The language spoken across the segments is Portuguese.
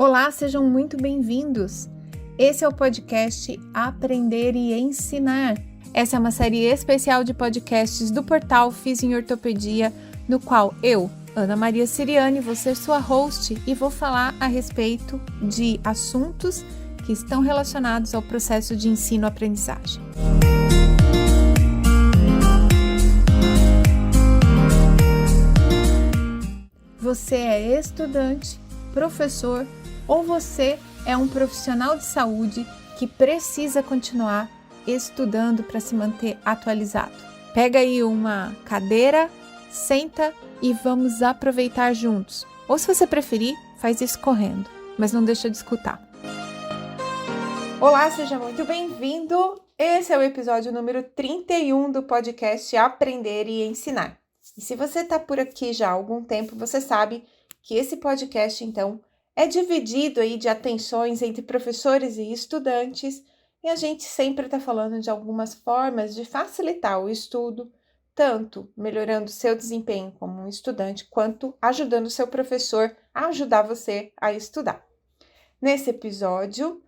Olá, sejam muito bem-vindos! Esse é o podcast Aprender e Ensinar. Essa é uma série especial de podcasts do portal Fiz em Ortopedia, no qual eu, Ana Maria Siriani, vou ser sua host e vou falar a respeito de assuntos que estão relacionados ao processo de ensino-aprendizagem. Você é estudante, professor ou você é um profissional de saúde que precisa continuar estudando para se manter atualizado. Pega aí uma cadeira, senta e vamos aproveitar juntos. Ou se você preferir, faz isso correndo, mas não deixa de escutar. Olá, seja muito bem-vindo! Esse é o episódio número 31 do podcast Aprender e Ensinar. E se você está por aqui já há algum tempo, você sabe que esse podcast, então, é dividido aí de atenções entre professores e estudantes, e a gente sempre está falando de algumas formas de facilitar o estudo, tanto melhorando seu desempenho como um estudante, quanto ajudando o seu professor a ajudar você a estudar. Nesse episódio,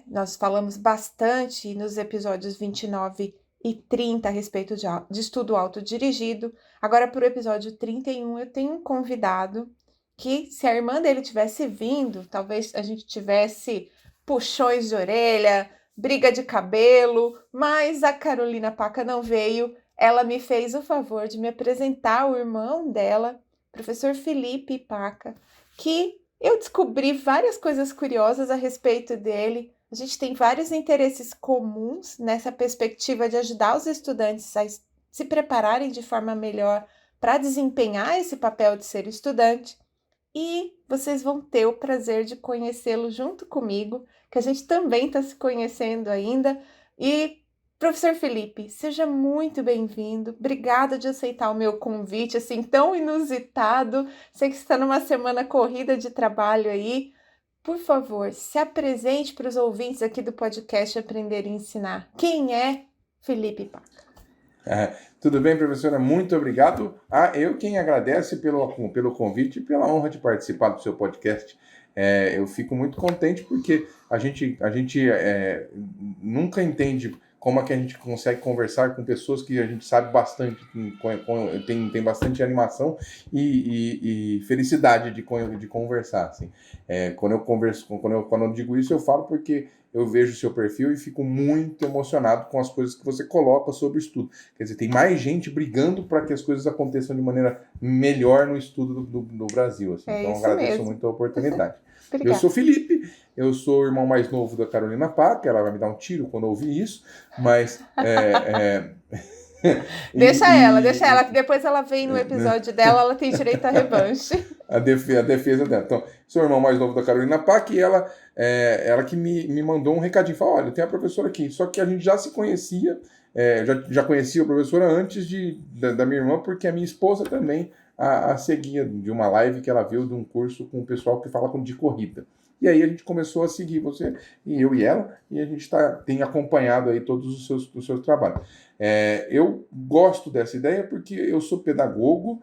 nós falamos bastante nos episódios 29 e 30 a respeito de estudo autodirigido. Agora, para o episódio 31, eu tenho um convidado que, se a irmã dele tivesse vindo, talvez a gente tivesse puxões de orelha, briga de cabelo, mas a Carolina Paca não veio. Ela me fez o favor de me apresentar o irmão dela, professor Felipe Paca, que eu descobri várias coisas curiosas a respeito dele. A gente tem vários interesses comuns nessa perspectiva de ajudar os estudantes a se prepararem de forma melhor para desempenhar esse papel de ser estudante. E vocês vão ter o prazer de conhecê-lo junto comigo, que a gente também está se conhecendo ainda. E, professor Felipe, seja muito bem-vindo. Obrigada de aceitar o meu convite, assim, tão inusitado. Sei que você está numa semana corrida de trabalho aí. Por favor, se apresente para os ouvintes aqui do podcast Aprender e Ensinar. Quem é Felipe Paca? Tudo bem, professora? Muito obrigado. Eu quem agradece pelo convite e pela honra de participar do seu podcast. Eu fico muito contente porque a gente nunca entende como é que a gente consegue conversar com pessoas que a gente sabe bastante, tem bastante animação e felicidade de conversar. Assim. Quando eu digo isso, eu falo porque eu vejo o seu perfil e fico muito emocionado com as coisas que você coloca sobre o estudo. Quer dizer, tem mais gente brigando para que as coisas aconteçam de maneira melhor no estudo do Brasil. Assim. Então, eu agradeço mesmo. Muito a oportunidade. Eu sou Felipe, eu sou o irmão mais novo da Carolina Paca, ela vai me dar um tiro quando eu ouvir isso, mas... Deixa ela, que depois ela vem no episódio dela, ela tem direito à revanche. A defesa dela. Então, sou o irmão mais novo da Carolina Paca e ela que me mandou um recadinho, falou, olha, tem a professora aqui, só que a gente já se conhecia, já conhecia a professora antes da minha irmã, porque a minha esposa também a seguia de uma live que ela viu de um curso com o pessoal que fala de corrida. E aí a gente começou a seguir você, e eu e ela, e a gente tem acompanhado aí todos os seus trabalhos. Eu gosto dessa ideia porque eu sou pedagogo,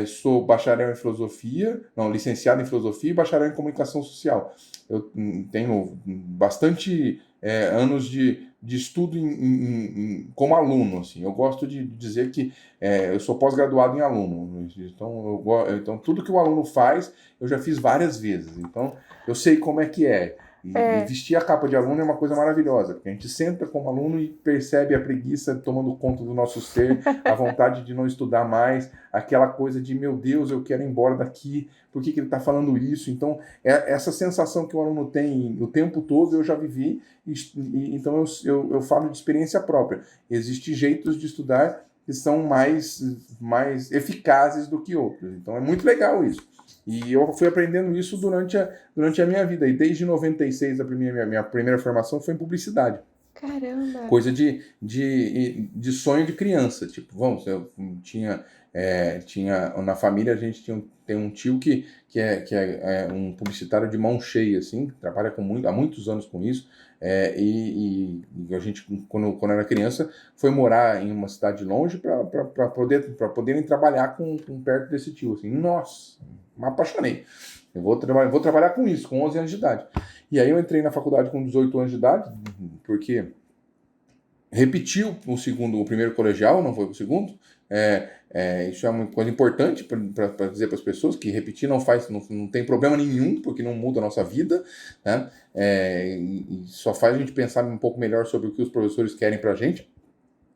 sou bacharel em filosofia, licenciado em filosofia e bacharel em comunicação social. Eu tenho bastante anos de estudo como aluno. Assim. Eu gosto de dizer que eu sou pós-graduado em aluno. Então, tudo que o aluno faz, eu já fiz várias vezes. Então, eu sei como é que é. E vestir a capa de aluno é uma coisa maravilhosa, porque a gente senta como aluno e percebe a preguiça tomando conta do nosso ser, a vontade de não estudar mais, aquela coisa de, meu Deus, eu quero ir embora daqui, por que ele está falando isso? Então, essa sensação que o aluno tem o tempo todo, eu já vivi, então eu falo de experiência própria. Existem jeitos de estudar que são mais eficazes do que outros, então é muito legal isso. E eu fui aprendendo isso durante a minha vida. E desde 96, a minha primeira formação foi em publicidade. Caramba! Coisa de sonho de criança. Tipo, eu tinha na família, a gente tem um tio que é um publicitário de mão cheia, assim, que trabalha há muitos anos com isso. E a gente, quando era criança, foi morar em uma cidade longe para poderem trabalhar perto desse tio. Assim. Nossa! Me apaixonei. Eu vou trabalhar com isso, com 11 anos de idade. E aí eu entrei na faculdade com 18 anos de idade, porque repetiu o primeiro colegial, não foi o segundo. Isso é uma coisa importante para dizer para as pessoas que repetir não tem problema nenhum, porque não muda a nossa vida, né? E só faz a gente pensar um pouco melhor sobre o que os professores querem para a gente.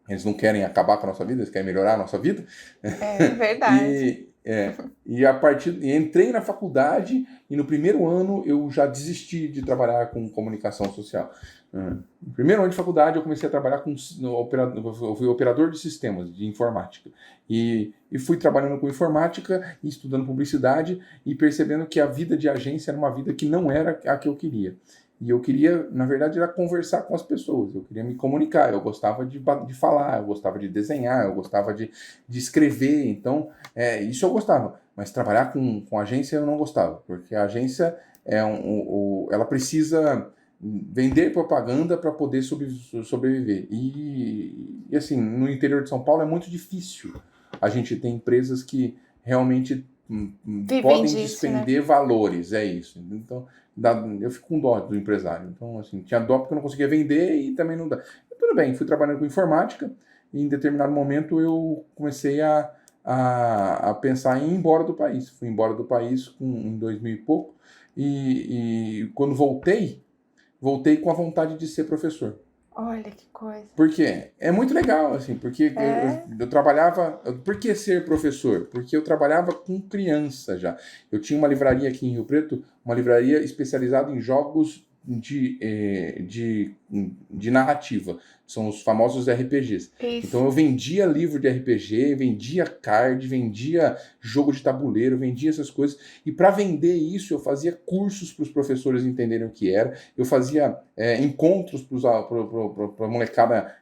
Eles não querem acabar com a nossa vida, eles querem melhorar a nossa vida. É verdade. E entrei na faculdade e no primeiro ano eu já desisti de trabalhar com comunicação social. No primeiro ano de faculdade eu comecei a trabalhar eu fui operador de sistemas de informática. E fui trabalhando com informática e estudando publicidade e percebendo que a vida de agência era uma vida que não era a que eu queria. E eu queria, na verdade, era conversar com as pessoas, eu queria me comunicar, eu gostava de falar, eu gostava de desenhar, eu gostava de escrever, então, isso eu gostava. Mas trabalhar com agência eu não gostava, porque a agência, ela precisa vender propaganda para poder sobreviver. E, assim, no interior de São Paulo é muito difícil a gente ter empresas que realmente podem despender, né? Valores, é isso. Então, eu fico com dó do empresário. Então, assim, tinha dó porque eu não conseguia vender e também não dá. Tudo bem, fui trabalhando com informática e em determinado momento eu comecei a pensar em ir embora do país. Fui embora do país em 2000 e pouco e quando voltei com a vontade de ser professor. Olha que coisa. Por quê? É muito legal, assim, porque eu trabalhava... Por que ser professor? Porque eu trabalhava com criança já. Eu tinha uma livraria aqui em Rio Preto, uma livraria especializada em jogos de narrativa. São os famosos RPGs. Isso. Então eu vendia livro de RPG, vendia card, vendia jogo de tabuleiro, vendia essas coisas. E para vender isso, eu fazia cursos para os professores entenderem o que era. Eu fazia encontros para a molecada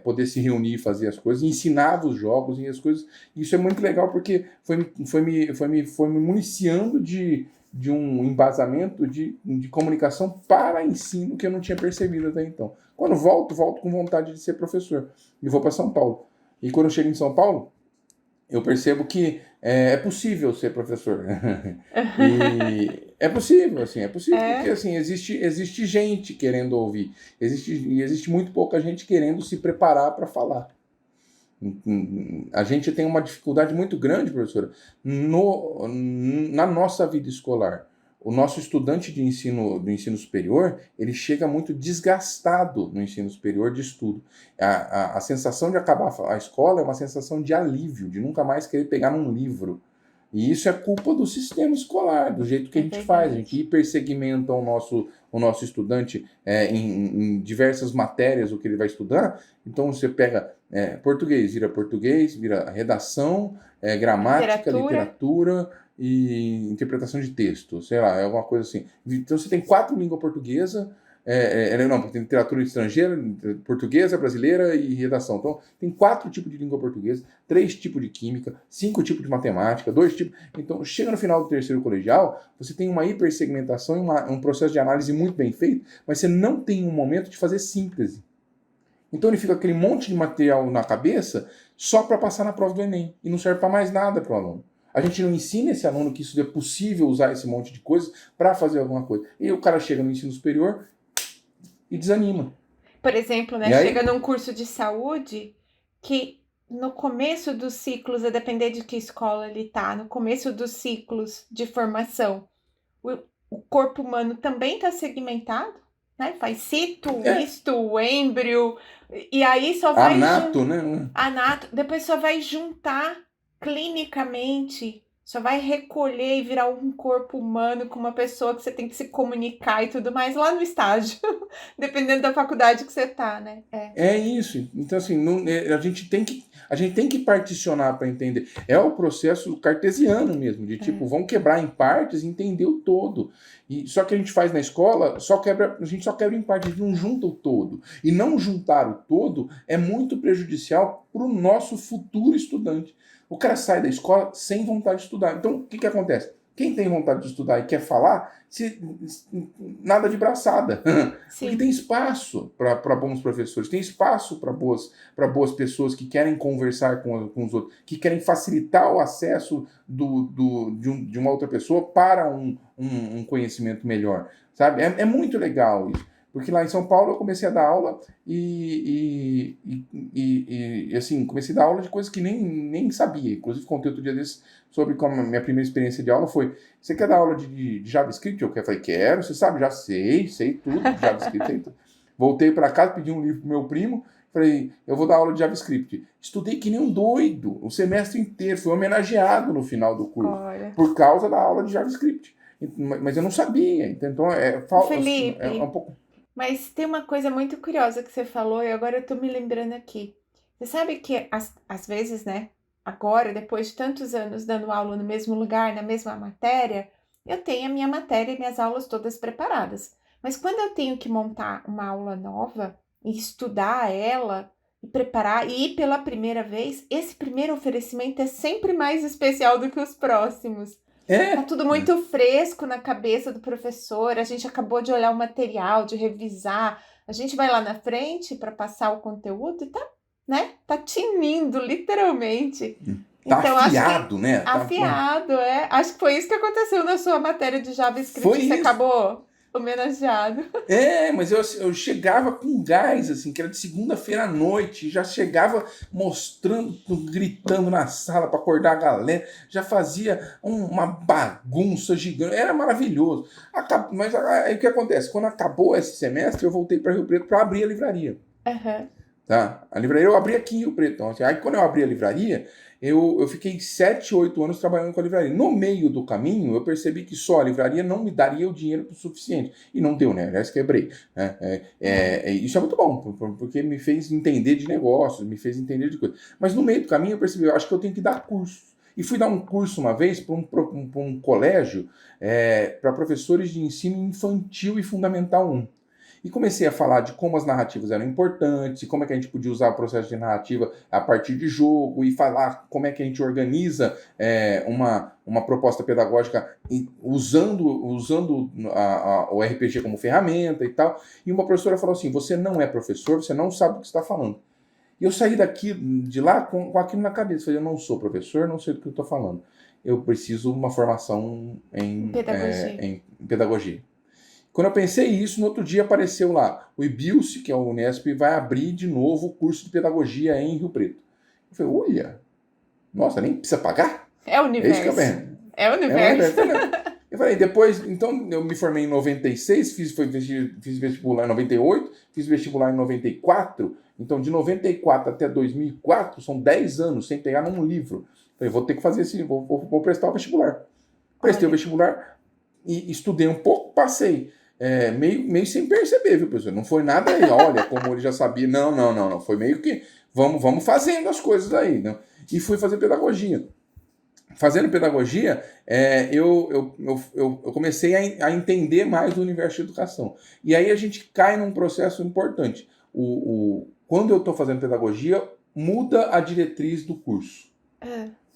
poder se reunir e fazer as coisas. Ensinava os jogos e as coisas. Isso é muito legal porque foi me municiando de um embasamento de comunicação para ensino que eu não tinha percebido até então. Quando volto com vontade de ser professor. E vou para São Paulo. E quando eu chego em São Paulo, eu percebo que é possível ser professor. E é possível, assim, porque assim, existe gente querendo ouvir. Existe muito pouca gente querendo se preparar para falar. A gente tem uma dificuldade muito grande, professora, na nossa vida escolar. O nosso estudante do ensino superior, ele chega muito desgastado no ensino superior de estudo. A sensação de acabar a escola é uma sensação de alívio, de nunca mais querer pegar num livro. E isso é culpa do sistema escolar, do jeito que a gente faz. A gente hipersegmenta o nosso estudante em diversas matérias, o que ele vai estudar. Então você pega português, vira redação, gramática, literatura e interpretação de texto. Sei lá, é alguma coisa assim. Então você tem 4 línguas portuguesas. Tem literatura estrangeira, portuguesa, brasileira e redação. Então, tem 4 tipos de língua portuguesa, 3 tipos de química, 5 tipos de matemática, 2 tipos... Então, chega no final do terceiro colegial, você tem uma hipersegmentação e um processo de análise muito bem feito, mas você não tem um momento de fazer síntese. Então, ele fica aquele monte de material na cabeça só para passar na prova do Enem. E não serve para mais nada para o aluno. A gente não ensina esse aluno que isso é possível usar esse monte de coisas para fazer alguma coisa. E o cara chega no ensino superior e desanima. Por exemplo, né, chega num curso de saúde que no começo dos ciclos, a depender de que escola ele está, no começo dos ciclos de formação, o corpo humano também está segmentado, né? Faz cito, isto, êmbrio, e aí só vai... Anato, né? Anato, depois só vai juntar clinicamente, só vai recolher e virar um corpo humano com uma pessoa que você tem que se comunicar e tudo mais lá no estágio, dependendo da faculdade que você tá, né? É isso. Então, assim, a gente tem que particionar para entender. É o processo cartesiano mesmo, de tipo, vamos quebrar em partes e entender o todo. E só que a gente faz na escola, a gente só quebra em partes, a gente não junta o todo. E não juntar o todo é muito prejudicial para o nosso futuro estudante. O cara sai da escola sem vontade de estudar. Então, o que acontece? Quem tem vontade de estudar e quer falar, nada de braçada. Sim. Porque tem espaço para bons professores, tem espaço para boas pessoas que querem conversar com os outros, que querem facilitar o acesso de uma outra pessoa para um conhecimento melhor. Sabe? É muito legal isso. Porque lá em São Paulo eu comecei a dar aula assim, comecei a dar aula de coisas que nem sabia. Inclusive, contei outro dia desse sobre como a minha primeira experiência de aula foi: você quer dar aula de JavaScript? Eu falei, quero. Você sabe? Já sei tudo de JavaScript. Sei tudo. Voltei para casa, pedi um livro pro meu primo, falei, eu vou dar aula de JavaScript. Estudei que nem um doido o semestre inteiro, fui homenageado no final do curso, por causa da aula de JavaScript. Mas eu não sabia, então Felipe, é um pouco... Mas tem uma coisa muito curiosa que você falou e agora eu tô me lembrando aqui. Você sabe que às vezes, né, agora, depois de tantos anos dando aula no mesmo lugar, na mesma matéria, eu tenho a minha matéria e minhas aulas todas preparadas. Mas quando eu tenho que montar uma aula nova e estudar ela e preparar e ir pela primeira vez, esse primeiro oferecimento é sempre mais especial do que os próximos. Tá tudo muito fresco na cabeça do professor, a gente acabou de olhar o material, de revisar, a gente vai lá na frente para passar o conteúdo e tá tinindo, literalmente. Tá então, afiado, né? Afiado, Acho que foi isso que aconteceu na sua matéria de JavaScript, você acabou homenageado. Mas eu chegava com gás, assim, que era de segunda-feira à noite, já chegava mostrando, gritando na sala para acordar a galera, já fazia uma bagunça gigante, era maravilhoso. Mas aí o que acontece? Quando acabou esse semestre, eu voltei para Rio Preto para abrir a livraria. Uhum. Tá? A livraria eu abri aqui em Rio Preto. Então, assim, aí quando eu abri a livraria, eu fiquei 7, 8 anos trabalhando com a livraria. No meio do caminho, eu percebi que só a livraria não me daria o dinheiro suficiente. E não deu, né? Aliás, quebrei. Isso é muito bom, porque me fez entender de negócios, me fez entender de coisas. Mas no meio do caminho eu percebi, eu acho que eu tenho que dar curso. E fui dar um curso uma vez para um colégio para professores de ensino infantil e fundamental 1. E comecei a falar de como as narrativas eram importantes, e como é que a gente podia usar o processo de narrativa a partir de jogo, e falar como é que a gente organiza uma proposta pedagógica usando o RPG como ferramenta e tal. E uma professora falou assim, você não é professor, você não sabe o que está falando. E eu saí de lá com aquilo na cabeça. Falei, eu não sou professor, não sei do que eu estou falando. Eu preciso de uma formação em pedagogia. Quando eu pensei isso, no outro dia apareceu lá, o IBILSE, que é o Unesp, vai abrir de novo o curso de pedagogia em Rio Preto. Eu falei, olha, nossa, nem precisa pagar? É o universo. É isso que eu vendo. É o universo. Eu falei, depois, então eu me formei em 96, fiz vestibular em 98, fiz vestibular em 94, então de 94 até 2004, são 10 anos sem pegar num livro. Eu falei, vou ter que fazer vou prestar o vestibular. Prestei o vestibular e estudei um pouco, passei. Meio sem perceber, viu, professor? Não foi nada aí, olha, como ele já sabia. Não. Foi meio que, vamos fazendo as coisas aí, né? E fui fazer pedagogia. Fazendo pedagogia, eu comecei a entender mais do universo de educação. E aí a gente cai num processo importante. Quando eu estou fazendo pedagogia, muda a diretriz do curso.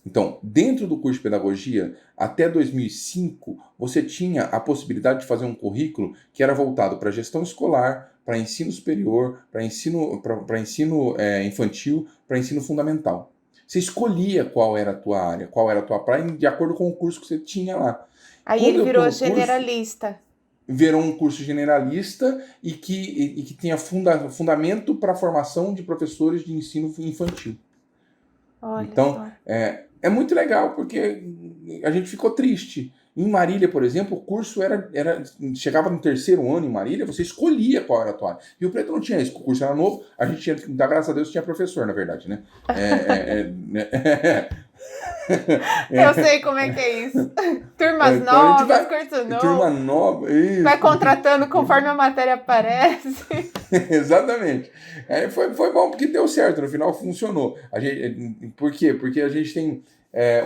Então, dentro do curso de pedagogia, até 2005, você tinha a possibilidade de fazer um currículo que era voltado para gestão escolar, para ensino superior, para ensino infantil, para ensino fundamental. Você escolhia qual era a tua área, qual era a tua praia, de acordo com o curso que você tinha lá. Aí ele virou generalista. Virou um curso generalista e que tinha fundamento para a formação de professores de ensino infantil. Olha então, só. É muito legal, porque a gente ficou triste. Em Marília, por exemplo, o curso chegava no 3º ano em Marília, você escolhia qual era a tua área. Rio Preto não tinha isso, o curso era novo, a gente tinha, graças a Deus, tinha professor, na verdade, né? Eu sei como é que é isso. Turmas novas, curso novo. Turma nova, isso. Vai contratando conforme a matéria aparece. Exatamente. Foi bom porque deu certo, no final funcionou. Por quê? Porque a gente tem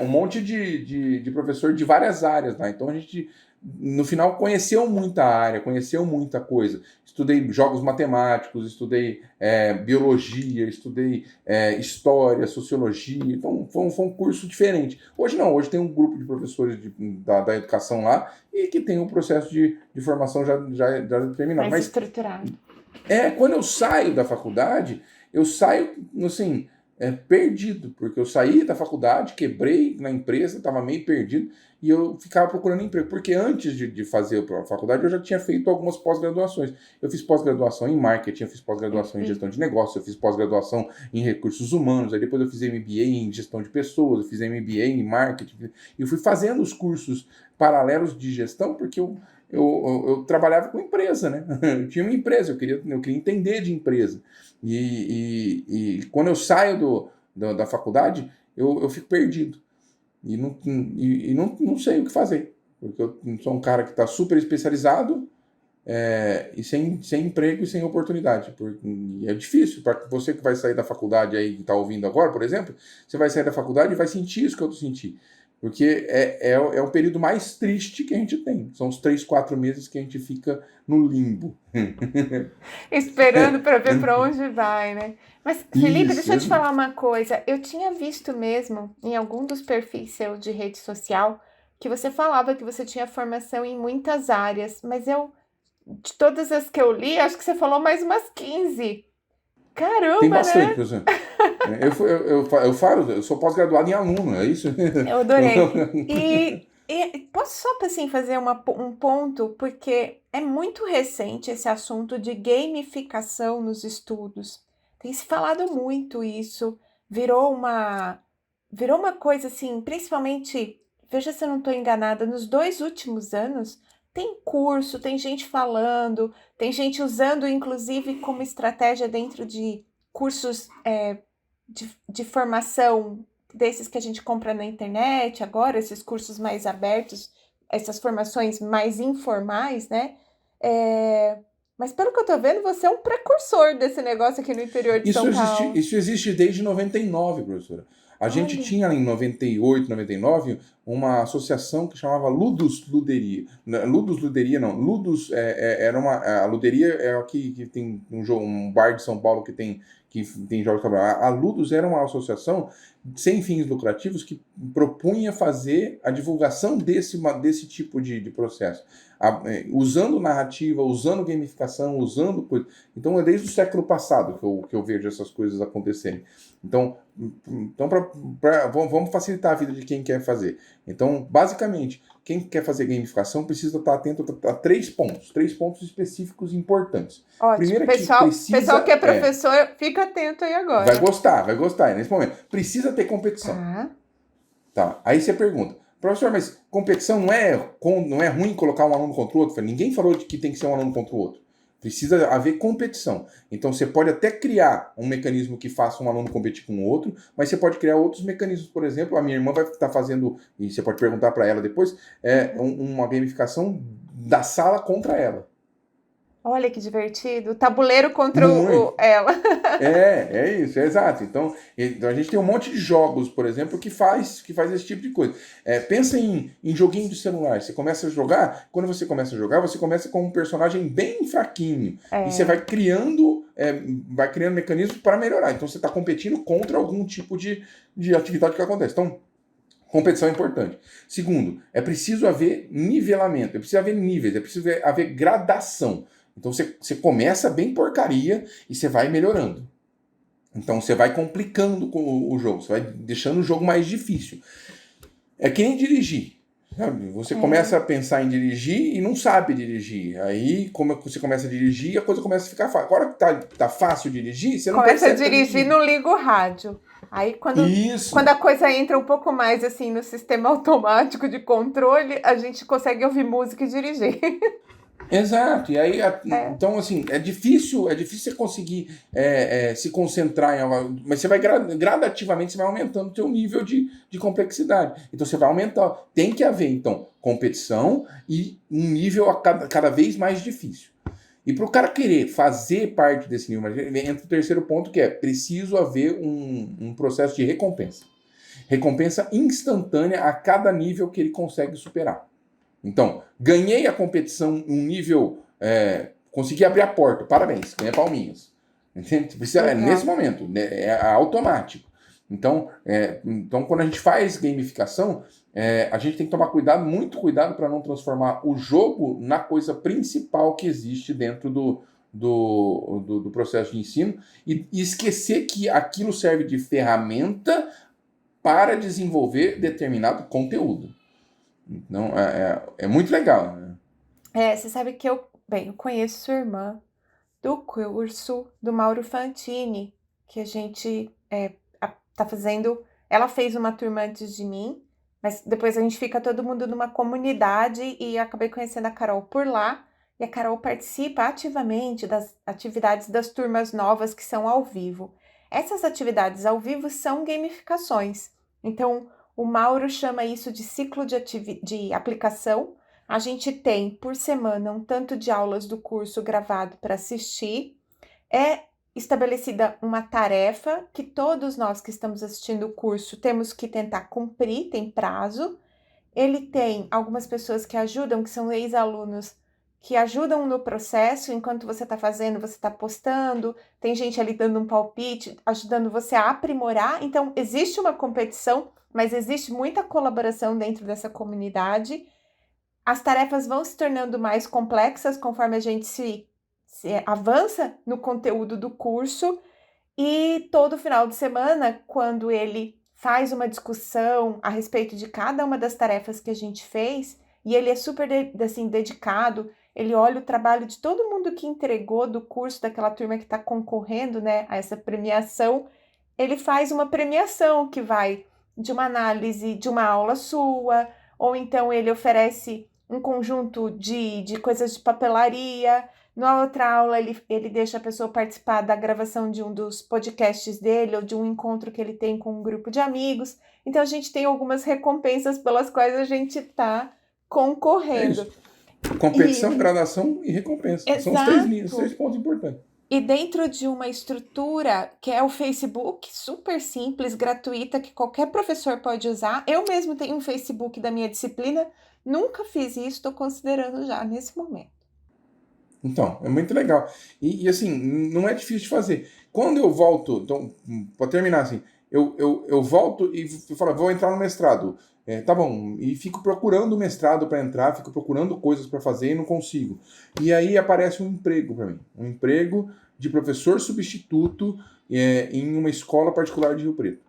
um monte de professor de várias áreas lá. Então a gente no final conheceu muita área, conheceu muita coisa. Estudei jogos matemáticos, estudei biologia, estudei história, sociologia, então foi um curso diferente. Hoje não, hoje tem um grupo de professores da educação lá e que tem um processo de formação já determinado. Mais estruturado. Quando eu saio da faculdade, eu saio, assim, perdido, porque eu saí da faculdade, quebrei na empresa, estava meio perdido, e eu ficava procurando emprego, porque antes de fazer a faculdade, eu já tinha feito algumas pós-graduações. Eu fiz pós-graduação em marketing, eu fiz pós-graduação em gestão de negócios, eu fiz pós-graduação em recursos humanos, aí depois eu fiz MBA em gestão de pessoas, eu fiz MBA em marketing, e eu fui fazendo os cursos paralelos de gestão, porque eu trabalhava com empresa, né? Eu tinha uma empresa, eu queria entender de empresa. E quando eu saio da faculdade, eu fico perdido. E não sei o que fazer. Porque eu sou um cara que está super especializado e sem emprego e sem oportunidade. E é difícil. Para você que vai sair da faculdade aí, que está ouvindo agora, por exemplo, você vai sair da faculdade e vai sentir isso que eu senti. Porque é o período mais triste que a gente tem. São os 3, 4 meses que a gente fica no limbo. Esperando para ver para onde vai, né? Mas, Felipe, deixa eu te falar uma coisa. Eu tinha visto mesmo, em algum dos perfis seu de rede social, que você falava que você tinha formação em muitas áreas. Mas de todas as que eu li, acho que você falou mais umas 15. Caramba, tem bastante, né? professor. Eu falo, eu sou pós-graduado em aluno, é isso? Eu adorei. E posso só assim, fazer um ponto, porque é muito recente esse assunto de gamificação nos estudos. Tem se falado muito isso, virou uma coisa assim, principalmente, veja se eu não estou enganada, nos 2 últimos anos, tem curso, tem gente falando, tem gente usando, inclusive, como estratégia dentro de cursos de formação desses que a gente compra na internet agora, esses cursos mais abertos, essas formações mais informais, né? Mas pelo que eu tô vendo, você é um precursor desse negócio aqui no interior de São Paulo. Isso existe desde 99, professora. A gente tinha em 98, 99, uma associação que chamava Ludus Luderia. Ludus Luderia não. Ludus era a Luderia é aqui que tem um bar de São Paulo que tem jogos de tabuleiro. A Ludus era uma associação sem fins lucrativos que propunha fazer a divulgação desse tipo de processo. Usando narrativa, usando gamificação, usando coisa. Então é desde o século passado que eu vejo essas coisas acontecerem. Então vamos facilitar a vida de quem quer fazer. Então, basicamente, quem quer fazer gamificação precisa estar atento a 3 pontos específicos importantes. Ótimo. Primeiro, pessoal que é professor, fica atento aí agora. Vai gostar nesse momento. Precisa ter competição. Tá. Aí você pergunta, professor, mas competição não é ruim colocar um aluno contra o outro? Ninguém falou de que tem que ser um aluno contra o outro. Precisa haver competição. Então, você pode até criar um mecanismo que faça um aluno competir com o outro, mas você pode criar outros mecanismos. Por exemplo, a minha irmã vai estar fazendo, e você pode perguntar para ela depois, uma gamificação da sala contra ela. Olha que divertido. O tabuleiro contra ela. É isso, é exato. Então, a gente tem um monte de jogos, por exemplo, que faz esse tipo de coisa. Pensa em joguinho de celular. Você começa a jogar, quando você começa a jogar, você começa com um personagem bem fraquinho. E você vai criando mecanismos para melhorar. Então, você está competindo contra algum tipo de atividade que acontece. Então, competição é importante. Segundo, é preciso haver nivelamento, é preciso haver níveis, é preciso haver gradação. Então você começa bem porcaria e você vai melhorando. Então você vai complicando o jogo, você vai deixando o jogo mais difícil. É que nem dirigir. Sabe? Você começa a pensar em dirigir e não sabe dirigir. Aí, como você começa a dirigir, a coisa começa a ficar fácil. Agora que tá fácil dirigir, você não começa a dirigir, não liga o rádio. Aí, quando a coisa entra um pouco mais assim no sistema automático de controle, a gente consegue ouvir música e dirigir. Exato, e aí, então assim, é difícil você conseguir se concentrar em algo, mas você vai gradativamente, você vai aumentando o seu nível de complexidade. Então você vai aumentar, tem que haver, então, competição e um nível cada vez mais difícil. E para o cara querer fazer parte desse nível, entra o terceiro ponto, que é preciso haver um processo de recompensa. Recompensa instantânea a cada nível que ele consegue superar. Então, ganhei a competição um nível, consegui abrir a porta, parabéns, ganhei palminhas. Entende? Precisa, nesse momento, né, é automático. Então, quando a gente faz gamificação, a gente tem que tomar cuidado, muito cuidado, para não transformar o jogo na coisa principal que existe dentro do processo de ensino e esquecer que aquilo serve de ferramenta para desenvolver determinado conteúdo. Então, é muito legal, né? Você sabe que eu conheço sua irmã do curso do Mauro Fantini, que a gente tá fazendo. Ela fez uma turma antes de mim, mas depois a gente fica todo mundo numa comunidade e acabei conhecendo a Carol por lá. E a Carol participa ativamente das atividades das turmas novas que são ao vivo. Essas atividades ao vivo são gamificações. Então, o Mauro chama isso de ciclo de aplicação. A gente tem, por semana, um tanto de aulas do curso gravado para assistir. É estabelecida uma tarefa que todos nós que estamos assistindo o curso temos que tentar cumprir, tem prazo. Ele tem algumas pessoas que ajudam, que são ex-alunos, que ajudam no processo, enquanto você está fazendo, você está postando, tem gente ali dando um palpite, ajudando você a aprimorar. Então, existe uma competição, mas existe muita colaboração dentro dessa comunidade. As tarefas vão se tornando mais complexas conforme a gente se avança no conteúdo do curso, e todo final de semana, quando ele faz uma discussão a respeito de cada uma das tarefas que a gente fez, e ele é super dedicado, ele olha o trabalho de todo mundo que entregou do curso, daquela turma que está concorrendo, né, a essa premiação. Ele faz uma premiação que vai de uma análise de uma aula sua, ou então ele oferece um conjunto de coisas de papelaria. Na outra aula, ele deixa a pessoa participar da gravação de um dos podcasts dele, ou de um encontro que ele tem com um grupo de amigos. Então, a gente tem algumas recompensas pelas quais a gente está concorrendo. Competição, gradação e recompensa. Exato. São os 3 linhas, 3 pontos importantes. E dentro de uma estrutura que é o Facebook, super simples, gratuita, que qualquer professor pode usar. Eu mesmo tenho um Facebook da minha disciplina, nunca fiz isso, estou considerando já nesse momento. Então, é muito legal. E assim, não é difícil de fazer. Quando eu volto, então, para terminar assim, eu volto e falo, vou entrar no mestrado. Tá bom, e fico procurando o mestrado para entrar, fico procurando coisas para fazer e não consigo. E aí aparece um emprego para mim, um emprego de professor substituto em uma escola particular de Rio Preto.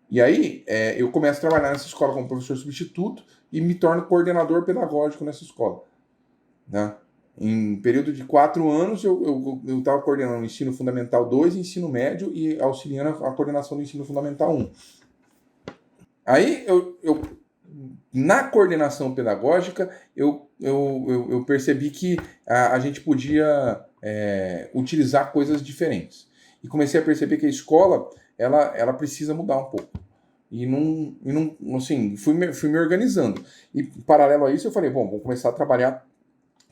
E aí eu começo a trabalhar nessa escola como professor substituto e me torno coordenador pedagógico nessa escola, né? Em período de 4 anos, eu estava coordenando o ensino fundamental 2, ensino médio e auxiliando a coordenação do ensino fundamental 1. Aí, na coordenação pedagógica, eu percebi que a gente podia utilizar coisas diferentes. E comecei a perceber que a escola, ela precisa mudar um pouco. E não assim, fui me organizando. E, paralelo a isso, eu falei, bom, vou começar a trabalhar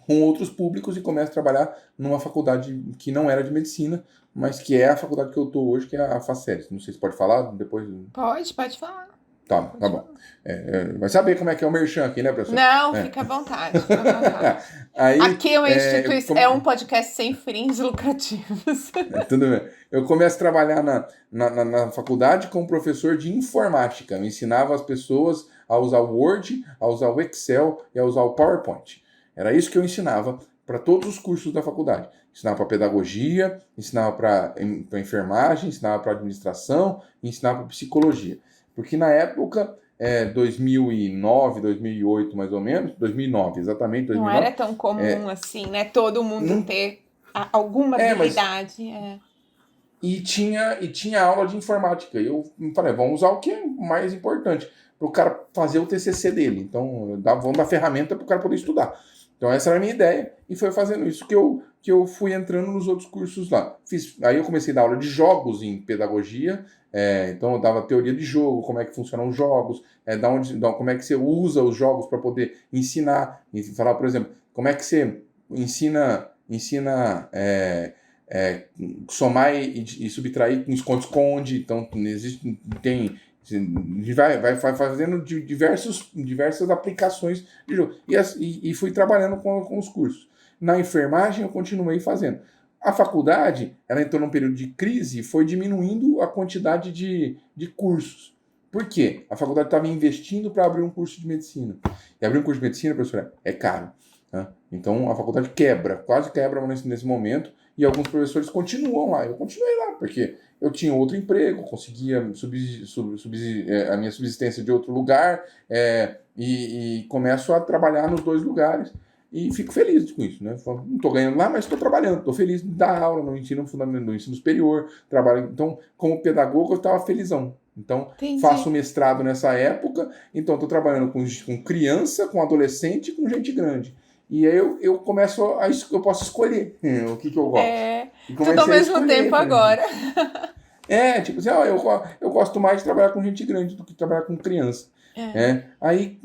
com outros públicos e começo a trabalhar numa faculdade que não era de medicina, mas que é a faculdade que eu estou hoje, que é a FACERES. Não sei se pode falar depois. Pode falar. Tá bom. Vai saber como é que é o merchan aqui, né, professor? Não, fica à vontade. Aí, aqui é uma instituição, é um podcast sem fins lucrativos. Tudo bem. Eu começo a trabalhar na faculdade como professor de informática. Eu ensinava as pessoas a usar o Word, a usar o Excel e a usar o PowerPoint. Era isso que eu ensinava para todos os cursos da faculdade. Ensinava para pedagogia, ensinava para enfermagem, ensinava para administração, ensinava para psicologia. Porque na época, 2009, 2008 mais ou menos, 2009, exatamente, 2009. Não era tão comum assim, né? Todo mundo ter alguma habilidade. E tinha aula de informática. E eu falei, vamos usar o que é mais importante para o cara fazer o TCC dele. Então, vamos dar ferramenta para o cara poder estudar. Então essa era a minha ideia, e foi fazendo isso que eu fui entrando nos outros cursos lá. Aí eu comecei a dar aula de jogos em pedagogia, então eu dava teoria de jogo, como é que funcionam os jogos, como é que você usa os jogos para poder ensinar, e falar, por exemplo, como é que você ensina somar e subtrair com esconde-esconde. Então A gente vai fazendo diversas aplicações de jogo. E fui trabalhando com os cursos. Na enfermagem, eu continuei fazendo. A faculdade, ela entrou num período de crise e foi diminuindo a quantidade de cursos. Por quê? A faculdade estava investindo para abrir um curso de medicina. E abrir um curso de medicina, professora, é caro. Né? Então, a faculdade quase quebra nesse momento, e alguns professores continuam lá. Eu continuei lá, porque eu tinha outro emprego, conseguia a minha subsistência de outro lugar, e começo a trabalhar nos dois lugares. E fico feliz com isso, né? Não estou ganhando lá, mas estou trabalhando. Estou feliz de dar aula no ensino fundamental, no ensino superior. Trabalho. Então, como pedagogo, eu estava felizão. Então, Entendi. faço mestrado nessa época. Então, estou trabalhando com criança, com adolescente e com gente grande. E aí eu começo eu posso escolher o que eu gosto. Tudo ao mesmo tempo agora. Tipo assim, eu gosto mais de trabalhar com gente grande do que trabalhar com criança. Aí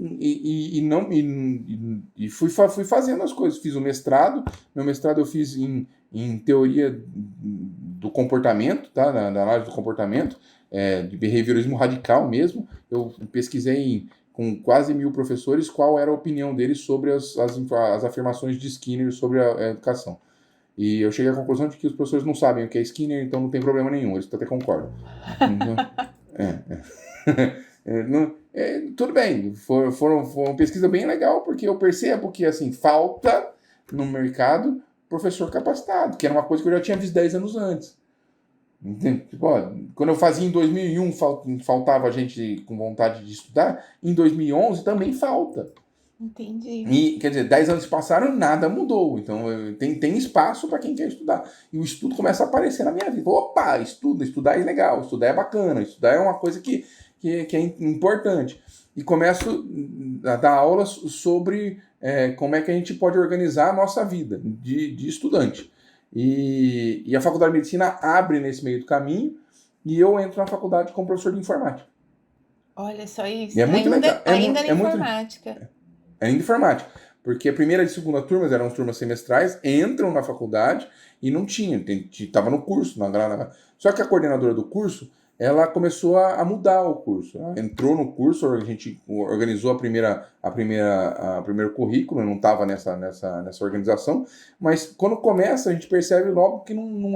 fui fazendo as coisas. Fiz o mestrado. Meu mestrado eu fiz em teoria do comportamento, tá? Na análise do comportamento, de behaviorismo radical mesmo. Eu pesquisei com quase 1.000 professores qual era a opinião deles sobre as afirmações de Skinner sobre a educação. E eu cheguei à conclusão de que os professores não sabem o que é Skinner, então não tem problema nenhum, eles até concordam. Tudo bem, foi uma pesquisa bem legal, porque eu percebo que assim, falta no mercado professor capacitado, que era uma coisa que eu já tinha visto 10 anos antes. Tipo, quando eu fazia em 2001 faltava gente com vontade de estudar, em 2011 também falta. Entendi. E, quer dizer, 10 anos passaram e nada mudou. Então, tem espaço para quem quer estudar. E o estudo começa a aparecer na minha vida. Opa, estudar é legal, estudar é bacana, estudar é uma coisa que é importante. E começo a dar aulas sobre como é que a gente pode organizar a nossa vida de estudante. E a Faculdade de Medicina abre nesse meio do caminho e eu entro na faculdade como professor de informática. Olha só isso. E é muito legal. Ainda na informática. Ainda informática. Porque a primeira e segunda turmas eram turmas semestrais, entram na faculdade e não tinha. Estava no curso. Só que a coordenadora do curso, ela começou a mudar o curso. Ela entrou no curso, a gente organizou o primeiro currículo, não estava nessa organização, mas quando começa a gente percebe logo que não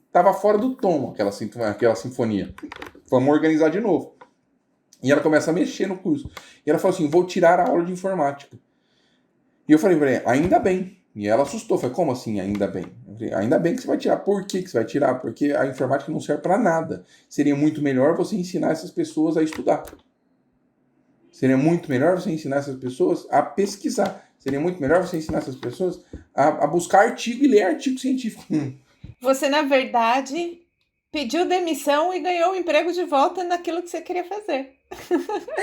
estava fora do tom aquela sinfonia. Vamos organizar de novo. E ela começa a mexer no curso. E ela falou assim, vou tirar a aula de informática. E eu falei pra ela, ainda bem. E ela assustou, falei, como assim, ainda bem? Eu falei, ainda bem que você vai tirar. Por que você vai tirar? Porque a informática não serve para nada. Seria muito melhor você ensinar essas pessoas a estudar. Seria muito melhor você ensinar essas pessoas a pesquisar. Seria muito melhor você ensinar essas pessoas a buscar artigo e ler artigo científico. Você, na verdade, pediu demissão e ganhou o emprego de volta naquilo que você queria fazer.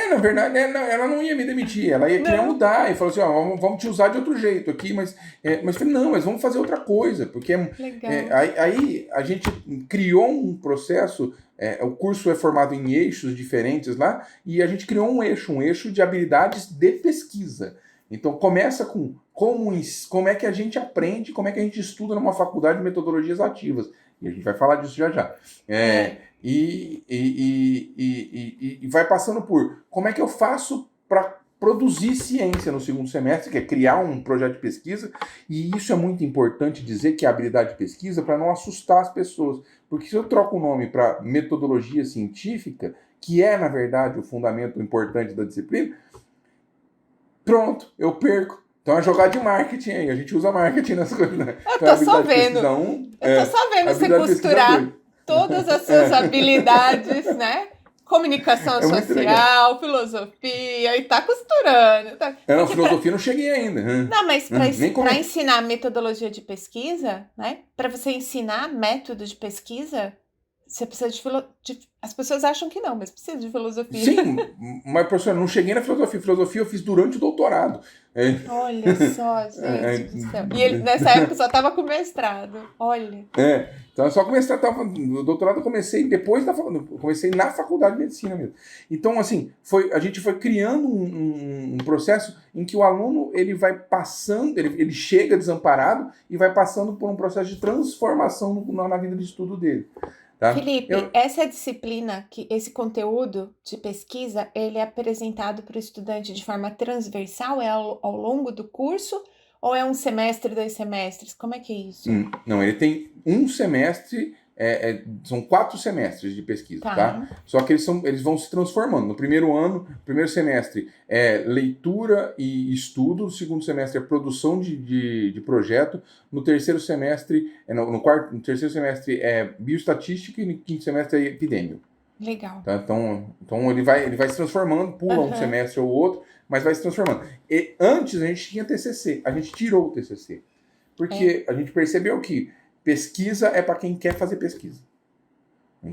Na verdade, ela não ia me demitir, ela ia querer mudar e falou assim, vamos te usar de outro jeito aqui, mas eu falei, não, mas vamos fazer outra coisa, porque aí a gente criou um processo, o curso é formado em eixos diferentes lá, e a gente criou um eixo de habilidades de pesquisa. Então começa com como é que a gente aprende, como é que a gente estuda numa faculdade de metodologias ativas, e a gente vai falar disso já. E vai passando por como é que eu faço para produzir ciência no segundo semestre, que é criar um projeto de pesquisa, e isso é muito importante dizer que é habilidade de pesquisa para não assustar as pessoas, porque se eu troco o nome para metodologia científica, que é na verdade o fundamento importante da disciplina, pronto, eu perco. Então é jogar de marketing aí, a gente usa marketing nessa coisa, né? Eu tô só vendo. Eu tô só vendo você costurar todas as suas habilidades, né? Comunicação social, filosofia, e tá costurando. Na filosofia não cheguei ainda. Não, mas para ensinar metodologia de pesquisa, né? Para você ensinar método de pesquisa, você precisa de as pessoas acham que não, mas precisa de filosofia. Sim, mas, professor, não cheguei na filosofia. Filosofia eu fiz durante o doutorado. Olha só, gente do céu. E ele, nessa época, só estava com mestrado. Olha. Então, só com mestrado, o doutorado eu comecei comecei na faculdade de medicina mesmo. Então, assim, a gente foi criando um processo em que o aluno, ele vai passando, ele chega desamparado e vai passando por um processo de transformação na vida de estudo dele. tá? Felipe, essa disciplina, esse conteúdo de pesquisa, ele é apresentado para o estudante de forma transversal, é ao longo do curso, ou é um semestre, 2 semestres? Como é que é isso? Não, ele tem um semestre, são 4 semestres de pesquisa, tá? Tá, Só que eles vão se transformando. No primeiro ano, primeiro semestre é leitura e estudo, no segundo semestre é produção de projeto, no terceiro semestre, no terceiro semestre é bioestatística e no quinto semestre é epidêmio. legal. Tá? Então ele vai se transformando, pula um Aham, semestre ou outro, mas vai se transformando. E antes a gente tinha TCC, a gente tirou o TCC. é. Porque a gente percebeu que pesquisa é para quem quer fazer pesquisa.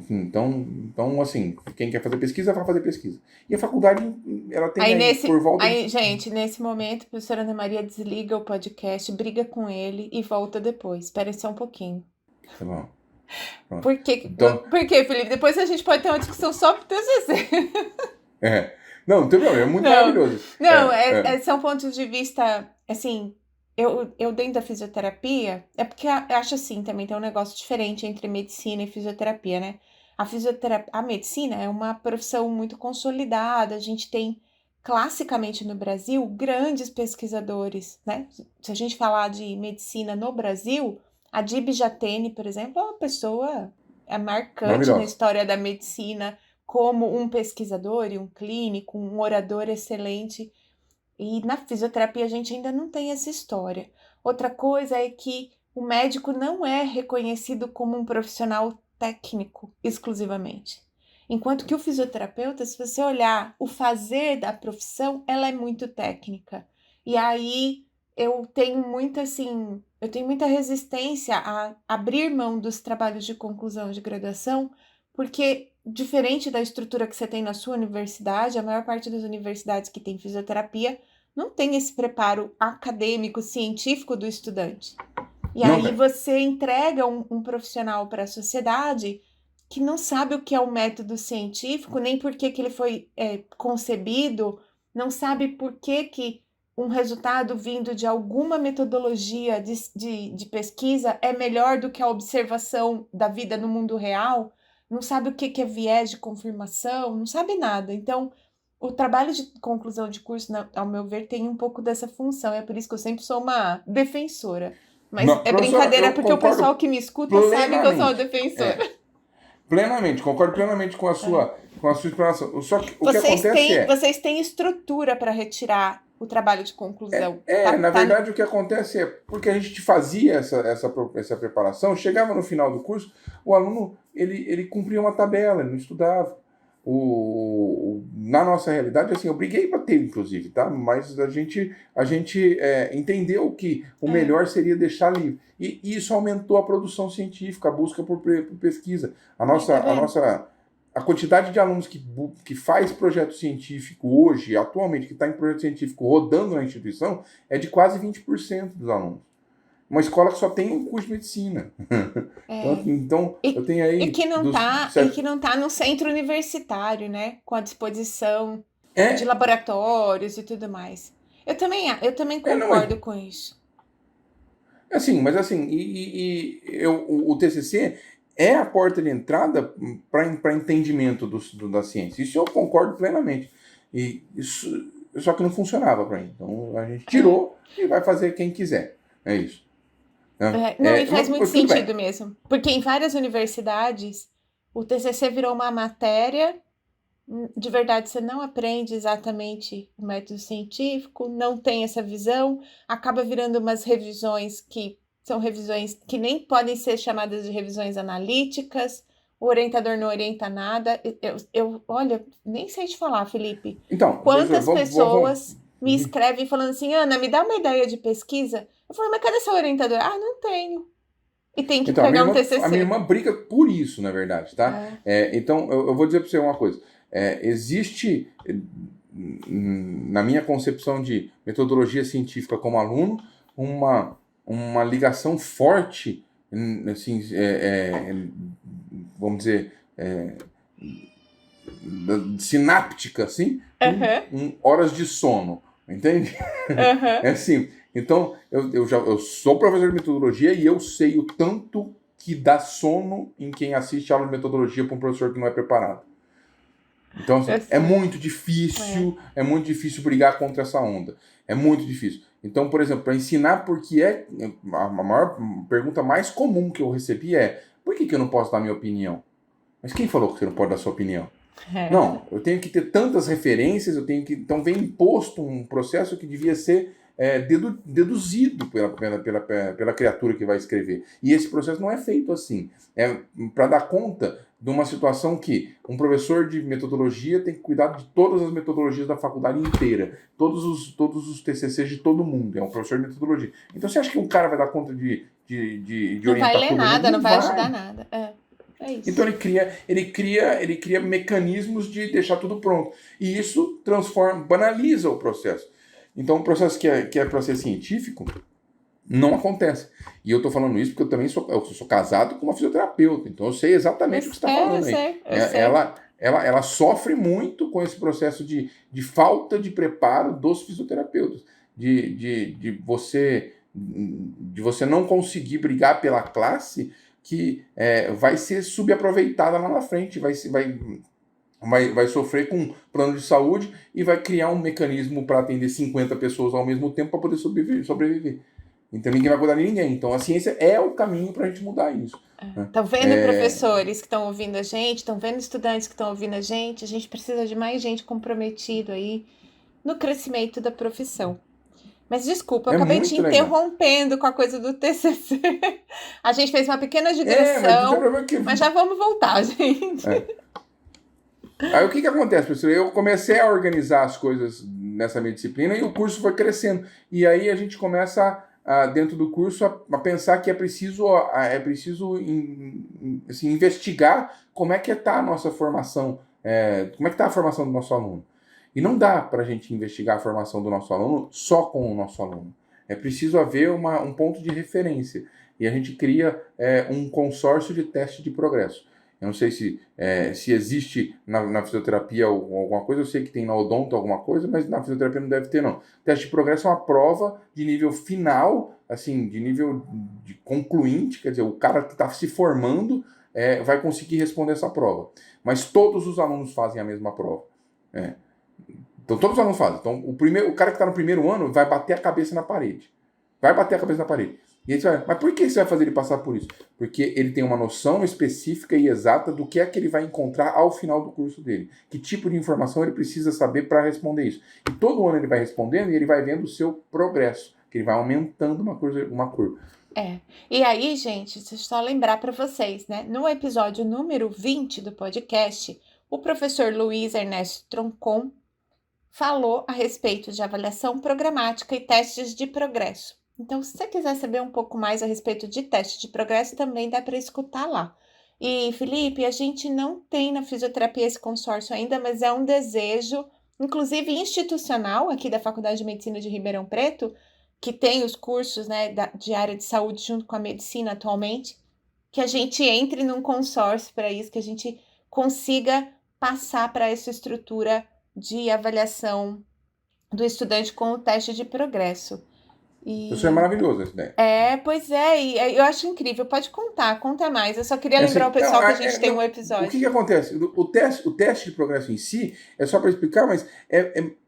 Então, assim, quem quer fazer pesquisa vai fazer pesquisa. E a faculdade, ela tem aí por volta de... Gente, nesse momento, a professora Ana Maria desliga o podcast, briga com ele e volta depois. Espera só um pouquinho. Tá bom, pronto. Por quê? Então, Por quê, Felipe? Depois a gente pode ter uma discussão só pro TCC. não tem problema, é muito Não, maravilhoso. não, são pontos de vista, assim, eu dentro da fisioterapia, é porque eu acho assim, também tem um negócio diferente entre medicina e fisioterapia, né? A medicina é uma profissão muito consolidada, a gente tem, classicamente no Brasil, grandes pesquisadores, né? Se a gente falar de medicina no Brasil, a Dib Jatene, por exemplo, é uma pessoa marcante na Maravilhoso. história da medicina, como um pesquisador e um clínico, um orador excelente. E na fisioterapia a gente ainda não tem essa história. Outra coisa é que o médico não é reconhecido como um profissional técnico exclusivamente. Enquanto que o fisioterapeuta, se você olhar o fazer da profissão, ela é muito técnica. E aí eu tenho muita resistência a abrir mão dos trabalhos de conclusão de graduação, porque diferente da estrutura que você tem na sua universidade, a maior parte das universidades que tem fisioterapia não tem esse preparo acadêmico, científico do estudante. E Não aí tem. você entrega um profissional para a sociedade que não sabe o que é o método científico, nem por que ele foi concebido, não sabe por que um resultado vindo de alguma metodologia de pesquisa é melhor do que a observação da vida no mundo real, não sabe o que é viés de confirmação, não sabe nada. Então, o trabalho de conclusão de curso, ao meu ver, tem um pouco dessa função. É por isso que eu sempre sou uma defensora. Mas Não, é professora, brincadeira, eu porque o pessoal concordo que me escuta sabe que eu sou uma plenamente. defensora. É, plenamente, concordo plenamente com a sua explanação. Só que o que Vocês acontece têm, vocês têm estrutura para retirar o trabalho de conclusão. na verdade, o que acontece é, porque a gente fazia essa preparação, chegava no final do curso, o aluno, ele cumpria uma tabela, ele não estudava. Na nossa realidade, assim, eu briguei para ter, inclusive, tá? Mas a gente entendeu que o melhor seria deixar livre. E isso aumentou a produção científica, a busca por pesquisa. Tá vendo? A quantidade de alunos que faz projeto científico hoje, atualmente, que está em projeto científico rodando na instituição, é de quase 20% dos alunos. Uma escola que só tem um curso de medicina. É. Então, E, eu tenho e aí que não dos tá, e que não tá no centro universitário, né? Com a disposição de é, laboratórios e tudo mais. Eu também não, mas concordo com isso. assim, o TCC é a porta de entrada para entendimento da ciência. Isso eu concordo plenamente. E isso, só que não funcionava para mim. Então a gente É. tirou e vai fazer quem quiser. É isso. Né? Não, e faz muito Tudo bem. sentido mesmo. Porque em várias universidades, o TCC virou uma matéria. De verdade, você não aprende exatamente o método científico, não tem essa visão, acaba virando umas revisões que são revisões que nem podem ser chamadas de revisões analíticas, o orientador não orienta nada. Olha, nem sei te falar, Felipe, Então, professor, quantas pessoas me escrevem falando assim, Ana, me dá uma ideia de pesquisa? Eu falo, mas cadê seu orientador? Ah, não tenho. E tem que Então, entregar um a minha TCC. irmã briga por isso, na verdade, tá? É, Então, eu vou dizer para você uma coisa. Existe, na minha concepção de metodologia científica como aluno, uma ligação forte, assim, vamos dizer, sináptica, assim, aham, com horas de sono, entende? aham, É assim. Então, eu sou professor de metodologia e eu sei o tanto que dá sono em quem assiste aula de metodologia para um professor que não é preparado. Então, assim, é muito difícil brigar contra essa onda. É muito difícil. Então, por exemplo, para ensinar porque a maior pergunta mais comum que eu recebi é: por que eu não posso dar minha opinião? Mas quem falou que você não pode dar sua opinião? Não, eu tenho que ter tantas referências, então vem imposto um processo que devia ser deduzido pela criatura que vai escrever. E esse processo não é feito assim. É para dar conta de uma situação que um professor de metodologia tem que cuidar de todas as metodologias da faculdade inteira, todos os TCCs de todo mundo. É um professor de metodologia. Então você acha que um cara vai dar conta de orientar todo mundo? Não vai ler nada, não vai ajudar nada. É isso. Então ele cria mecanismos de deixar tudo pronto. E isso banaliza o processo. Então, o processo que é para ser científico não acontece. E eu estou falando isso porque eu também sou casado com uma fisioterapeuta. Então, eu sei exatamente o que você está falando aí. Ela sofre muito com esse processo de falta de preparo dos fisioterapeutas. De você não conseguir brigar pela classe que vai ser subaproveitada lá na frente, vai sofrer com plano de saúde e vai criar um mecanismo para atender 50 pessoas ao mesmo tempo para poder sobreviver. Então ninguém vai cuidar de ninguém. Então a ciência é o caminho para a gente mudar isso. Estão vendo professores que estão ouvindo a gente, estão vendo estudantes que estão ouvindo a gente precisa de mais gente comprometida aí no crescimento da profissão. Mas desculpa, eu acabei te interrompendo com a coisa do TCC. A gente fez uma pequena digressão, mas já vamos voltar, gente. Aí o que acontece, professor? Eu comecei a organizar as coisas nessa minha disciplina e o curso foi crescendo. E aí a gente começa, dentro do curso, a pensar que é preciso assim, investigar como é que está a nossa formação, como é que está a formação do nosso aluno. E não dá para a gente investigar a formação do nosso aluno só com o nosso aluno. É preciso haver um ponto de referência. E a gente cria um consórcio de teste de progresso. Eu não sei se existe na fisioterapia alguma coisa, eu sei que tem na odonto alguma coisa, mas na fisioterapia não deve ter, não. Teste de progresso é uma prova de nível final, assim, de nível concluinte, quer dizer, o cara que está se formando vai conseguir responder essa prova. Mas todos os alunos fazem a mesma prova. Então todos os alunos fazem. Então o cara que está no primeiro ano vai bater a cabeça na parede. E aí você vai, mas por que você vai fazer ele passar por isso? Porque ele tem uma noção específica e exata do que é que ele vai encontrar ao final do curso dele. Que tipo de informação ele precisa saber para responder isso. E todo ano ele vai respondendo e ele vai vendo o seu progresso, que ele vai aumentando uma curva. E aí, gente, deixa eu só lembrar para vocês, né? No episódio número 20 do podcast, o professor Luiz Ernesto Troncon falou a respeito de avaliação programática e testes de progresso. Então, se você quiser saber um pouco mais a respeito de teste de progresso, também dá para escutar lá. E, Felipe, a gente não tem na fisioterapia esse consórcio ainda, mas é um desejo, inclusive institucional, aqui da Faculdade de Medicina de Ribeirão Preto, que tem os cursos, né, de área de saúde junto com a medicina atualmente, que a gente entre num consórcio para isso, que a gente consiga passar para essa estrutura de avaliação do estudante com o teste de progresso. Isso é maravilhoso, essa ideia. Pois é, e eu acho incrível. Pode conta mais. Eu só queria lembrar o pessoal que a gente tem um episódio. O que acontece? O teste de progresso em si, é só para explicar, mas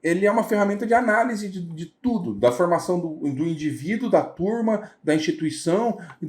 ele é uma ferramenta de análise de tudo, da formação do indivíduo, da turma, da instituição, e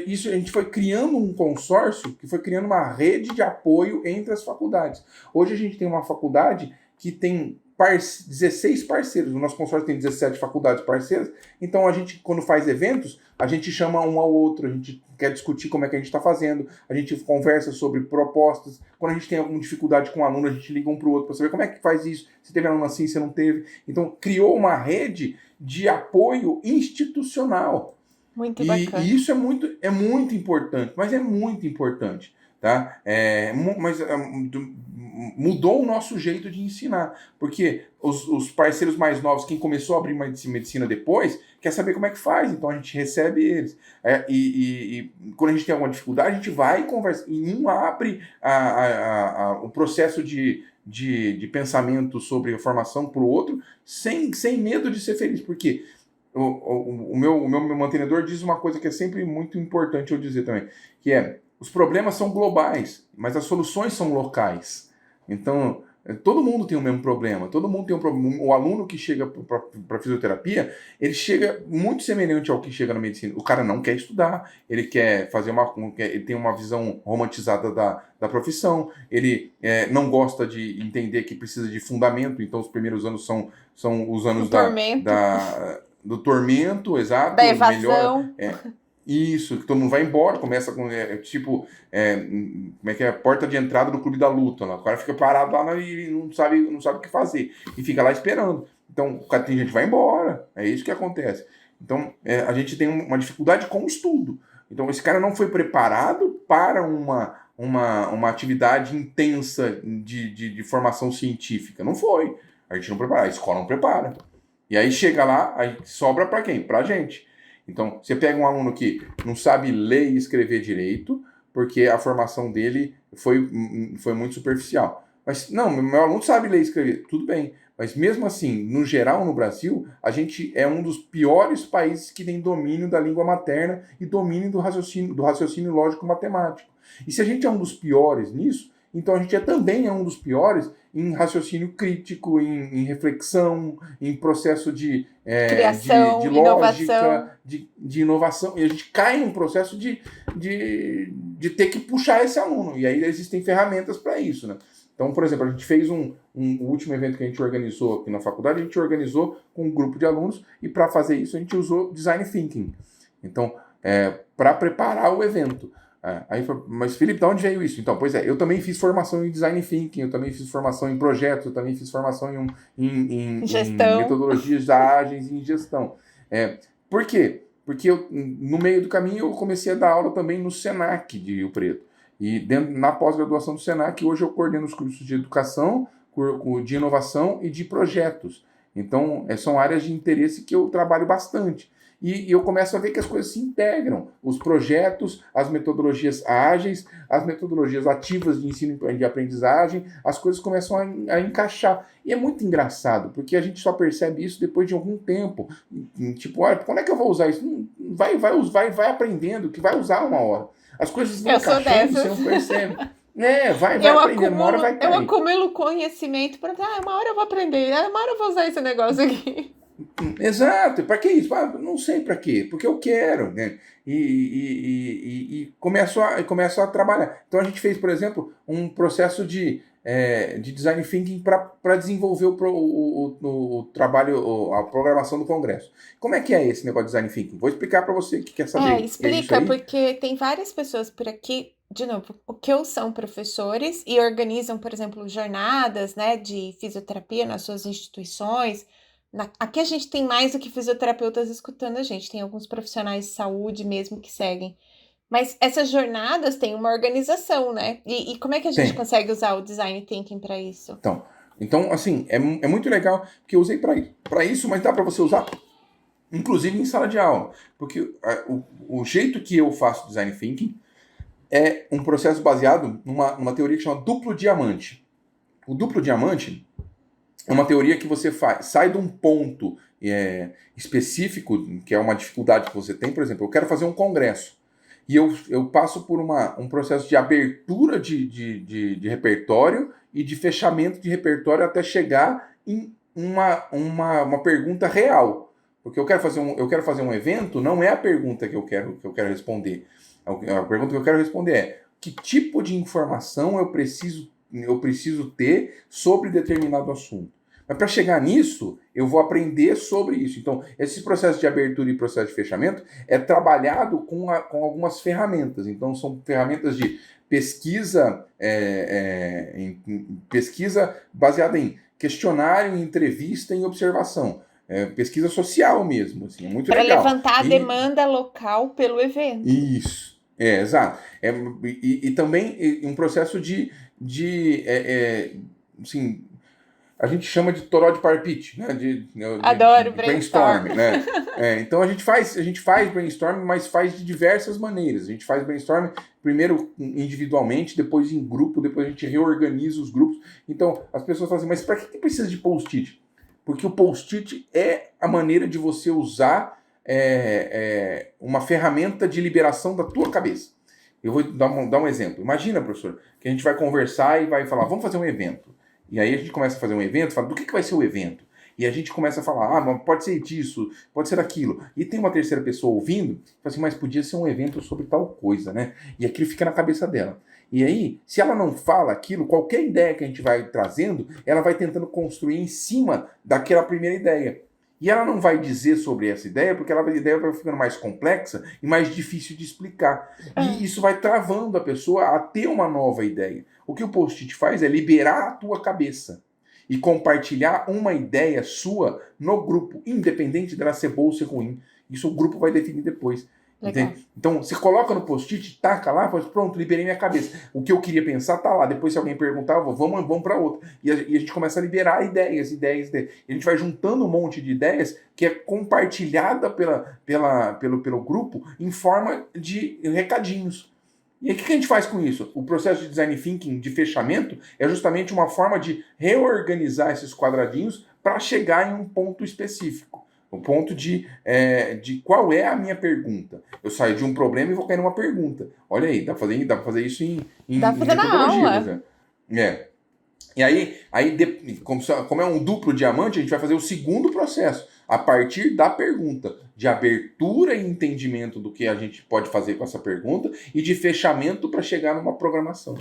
isso a gente foi criando um consórcio, que foi criando uma rede de apoio entre as faculdades. Hoje a gente tem uma faculdade que tem 16 parceiros. O nosso consórcio tem 17 faculdades parceiras. Então, a gente, quando faz eventos, a gente chama um ao outro, a gente quer discutir como é que a gente está fazendo, a gente conversa sobre propostas. Quando a gente tem alguma dificuldade com um aluno, a gente liga um para o outro para saber como é que faz isso, se teve aluno assim, se não teve. Então, criou uma rede de apoio institucional. Muito bacana. E isso é muito importante, mas é muito importante. Tá? Mudou o nosso jeito de ensinar, porque os parceiros mais novos, quem começou a abrir medicina depois, quer saber como é que faz, então a gente recebe eles. E quando a gente tem alguma dificuldade, a gente vai e conversa, e um abre o processo de pensamento sobre a formação para o outro, sem medo de ser feliz, porque o meu mantenedor diz uma coisa que é sempre muito importante eu dizer também, que é, os problemas são globais, mas as soluções são locais. Então, todo mundo tem o mesmo problema, todo mundo tem um problema. O aluno que chega para fisioterapia, ele chega muito semelhante ao que chega na medicina. O cara não quer estudar, ele quer fazer ele tem uma visão romantizada da profissão, ele não gosta de entender que precisa de fundamento, então os primeiros anos são os anos do tormento, exato. Da evasão. Isso, que todo mundo vai embora, começa com, como é que é, a porta de entrada do clube da luta, lá. O cara fica parado lá e não sabe o que fazer, e fica lá esperando. Então, tem gente que vai embora, é isso que acontece. Então, a gente tem uma dificuldade com o estudo. Então, esse cara não foi preparado para uma atividade intensa de formação científica. Não foi. A gente não prepara, a escola não prepara. E aí chega lá, aí sobra para quem? Pra gente. Então, você pega um aluno que não sabe ler e escrever direito, porque a formação dele foi muito superficial. Mas, não, meu aluno sabe ler e escrever, tudo bem. Mas mesmo assim, no geral, no Brasil, a gente é um dos piores países que tem domínio da língua materna e domínio do raciocínio lógico-matemático. E se a gente é um dos piores nisso, então a gente também é um dos piores em raciocínio crítico, em reflexão, em processo de criação, de lógica, de inovação. E a gente cai num processo de ter que puxar esse aluno. E aí existem ferramentas para isso, né? Então, por exemplo, a gente fez o último evento que a gente organizou aqui na faculdade, a gente organizou com um grupo de alunos e para fazer isso a gente usou Design Thinking. Então, para preparar o evento. Mas, Felipe, de onde veio isso? Então, pois eu também fiz formação em Design Thinking, eu também fiz formação em projetos, eu também fiz formação em metodologias ágeis e em gestão. Por quê? Porque no meio do caminho eu comecei a dar aula também no Senac de Rio Preto. E na pós-graduação do Senac, hoje eu coordeno os cursos de educação, de inovação e de projetos. Então, são áreas de interesse que eu trabalho bastante. E eu começo a ver que as coisas se integram. Os projetos, as metodologias ágeis, as metodologias ativas de ensino e de aprendizagem, as coisas começam a encaixar. E é muito engraçado, porque a gente só percebe isso depois de algum tempo. Tipo, olha, quando é que eu vou usar isso? Vai aprendendo, que vai usar uma hora. As coisas vão encaixando, você não percebe. Vai aprendendo, uma hora vai cair. Eu acumulo conhecimento para uma hora eu vou aprender, uma hora eu vou usar esse negócio aqui. Exato, para que isso? Não sei para quê, porque eu quero, né? E começo a trabalhar. Então a gente fez, por exemplo, um processo de design thinking para desenvolver o trabalho, a programação do congresso. Como é que é esse negócio de design thinking? Vou explicar para você que quer saber. Explica, porque tem várias pessoas por aqui, de novo, o que são professores e organizam, por exemplo, jornadas, né, de fisioterapia nas suas instituições. Aqui a gente tem mais do que fisioterapeutas escutando a gente, tem alguns profissionais de saúde mesmo que seguem. Mas essas jornadas têm uma organização, né? E como é que a gente consegue usar o Design Thinking para isso? Então, assim, é muito legal, porque eu usei para isso, mas dá para você usar, inclusive, em sala de aula. Porque o jeito que eu faço Design Thinking é um processo baseado numa teoria que chama duplo diamante. O duplo diamante é uma teoria que você sai de um ponto específico, que é uma dificuldade que você tem. Por exemplo, eu quero fazer um congresso. E eu passo por um processo de abertura de repertório e de fechamento de repertório até chegar em uma pergunta real. Porque eu quero fazer um evento, não é a pergunta que eu quero responder. A pergunta que eu quero responder é: que tipo de informação eu preciso ter sobre determinado assunto? Mas para chegar nisso, eu vou aprender sobre isso. Então, esse processo de abertura e processo de fechamento é trabalhado com algumas ferramentas. Então, são ferramentas de pesquisa, pesquisa baseada em questionário, em entrevista, em observação. Pesquisa social mesmo. Assim, é muito legal. Para levantar a demanda local pelo evento. Isso. Exato. E também um processo assim, a gente chama de toró de parpite, né? Adoro brainstorm, né? Então a gente faz brainstorm, mas faz de diversas maneiras. A gente faz brainstorm primeiro individualmente, depois em grupo, depois a gente reorganiza os grupos. Então as pessoas falam assim, mas para que precisa de post-it? Porque o post-it é a maneira de você usar uma ferramenta de liberação da tua cabeça. Eu vou dar um exemplo. Imagina, professor, que a gente vai conversar e vai falar, vamos fazer um evento. E aí a gente começa a fazer um evento, fala, do que vai ser o evento? E a gente começa a falar, mas pode ser disso, pode ser daquilo. E tem uma terceira pessoa ouvindo, fala assim, mas podia ser um evento sobre tal coisa, né? E aquilo fica na cabeça dela. E aí, se ela não fala aquilo, qualquer ideia que a gente vai trazendo, ela vai tentando construir em cima daquela primeira ideia. E ela não vai dizer sobre essa ideia, porque a ideia vai ficando mais complexa e mais difícil de explicar. E isso vai travando a pessoa a ter uma nova ideia. O que o post-it faz é liberar a tua cabeça e compartilhar uma ideia sua no grupo, independente dela ser boa ou ser ruim. Isso o grupo vai definir depois. Então, você coloca no post-it, taca lá, faz, pronto, liberei minha cabeça. O que eu queria pensar tá lá. Depois, se alguém perguntar, vamos para outra. E a gente começa a liberar ideias. E a gente vai juntando um monte de ideias que é compartilhada pelo grupo em forma de recadinhos. E aí, o que a gente faz com isso? O processo de design thinking de fechamento é justamente uma forma de reorganizar esses quadradinhos para chegar em um ponto específico. O ponto de qual é a minha pergunta. Eu saio de um problema e vou cair numa pergunta. Olha aí, dá pra fazer isso em metodologia. E aí como é um duplo diamante, a gente vai fazer o segundo processo, a partir da pergunta, de abertura e entendimento do que a gente pode fazer com essa pergunta e de fechamento para chegar numa programação.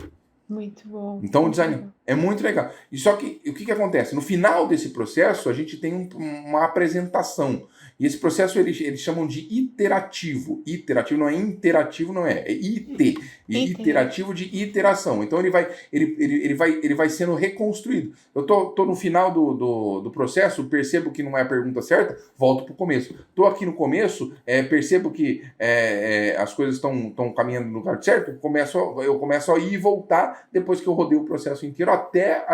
Muito bom. Então o design é muito legal. E só que o que acontece? No final desse processo, a gente tem uma apresentação. E esse processo eles chamam de iterativo. Iterativo não é interativo, não é. É IT. Iterativo de iteração. Então ele vai sendo reconstruído. Eu tô no final do processo, percebo que não é a pergunta certa, volto pro começo. Tô aqui no começo, percebo que as coisas estão caminhando no lugar certo, eu começo a ir e voltar depois que eu rodei o processo inteiro até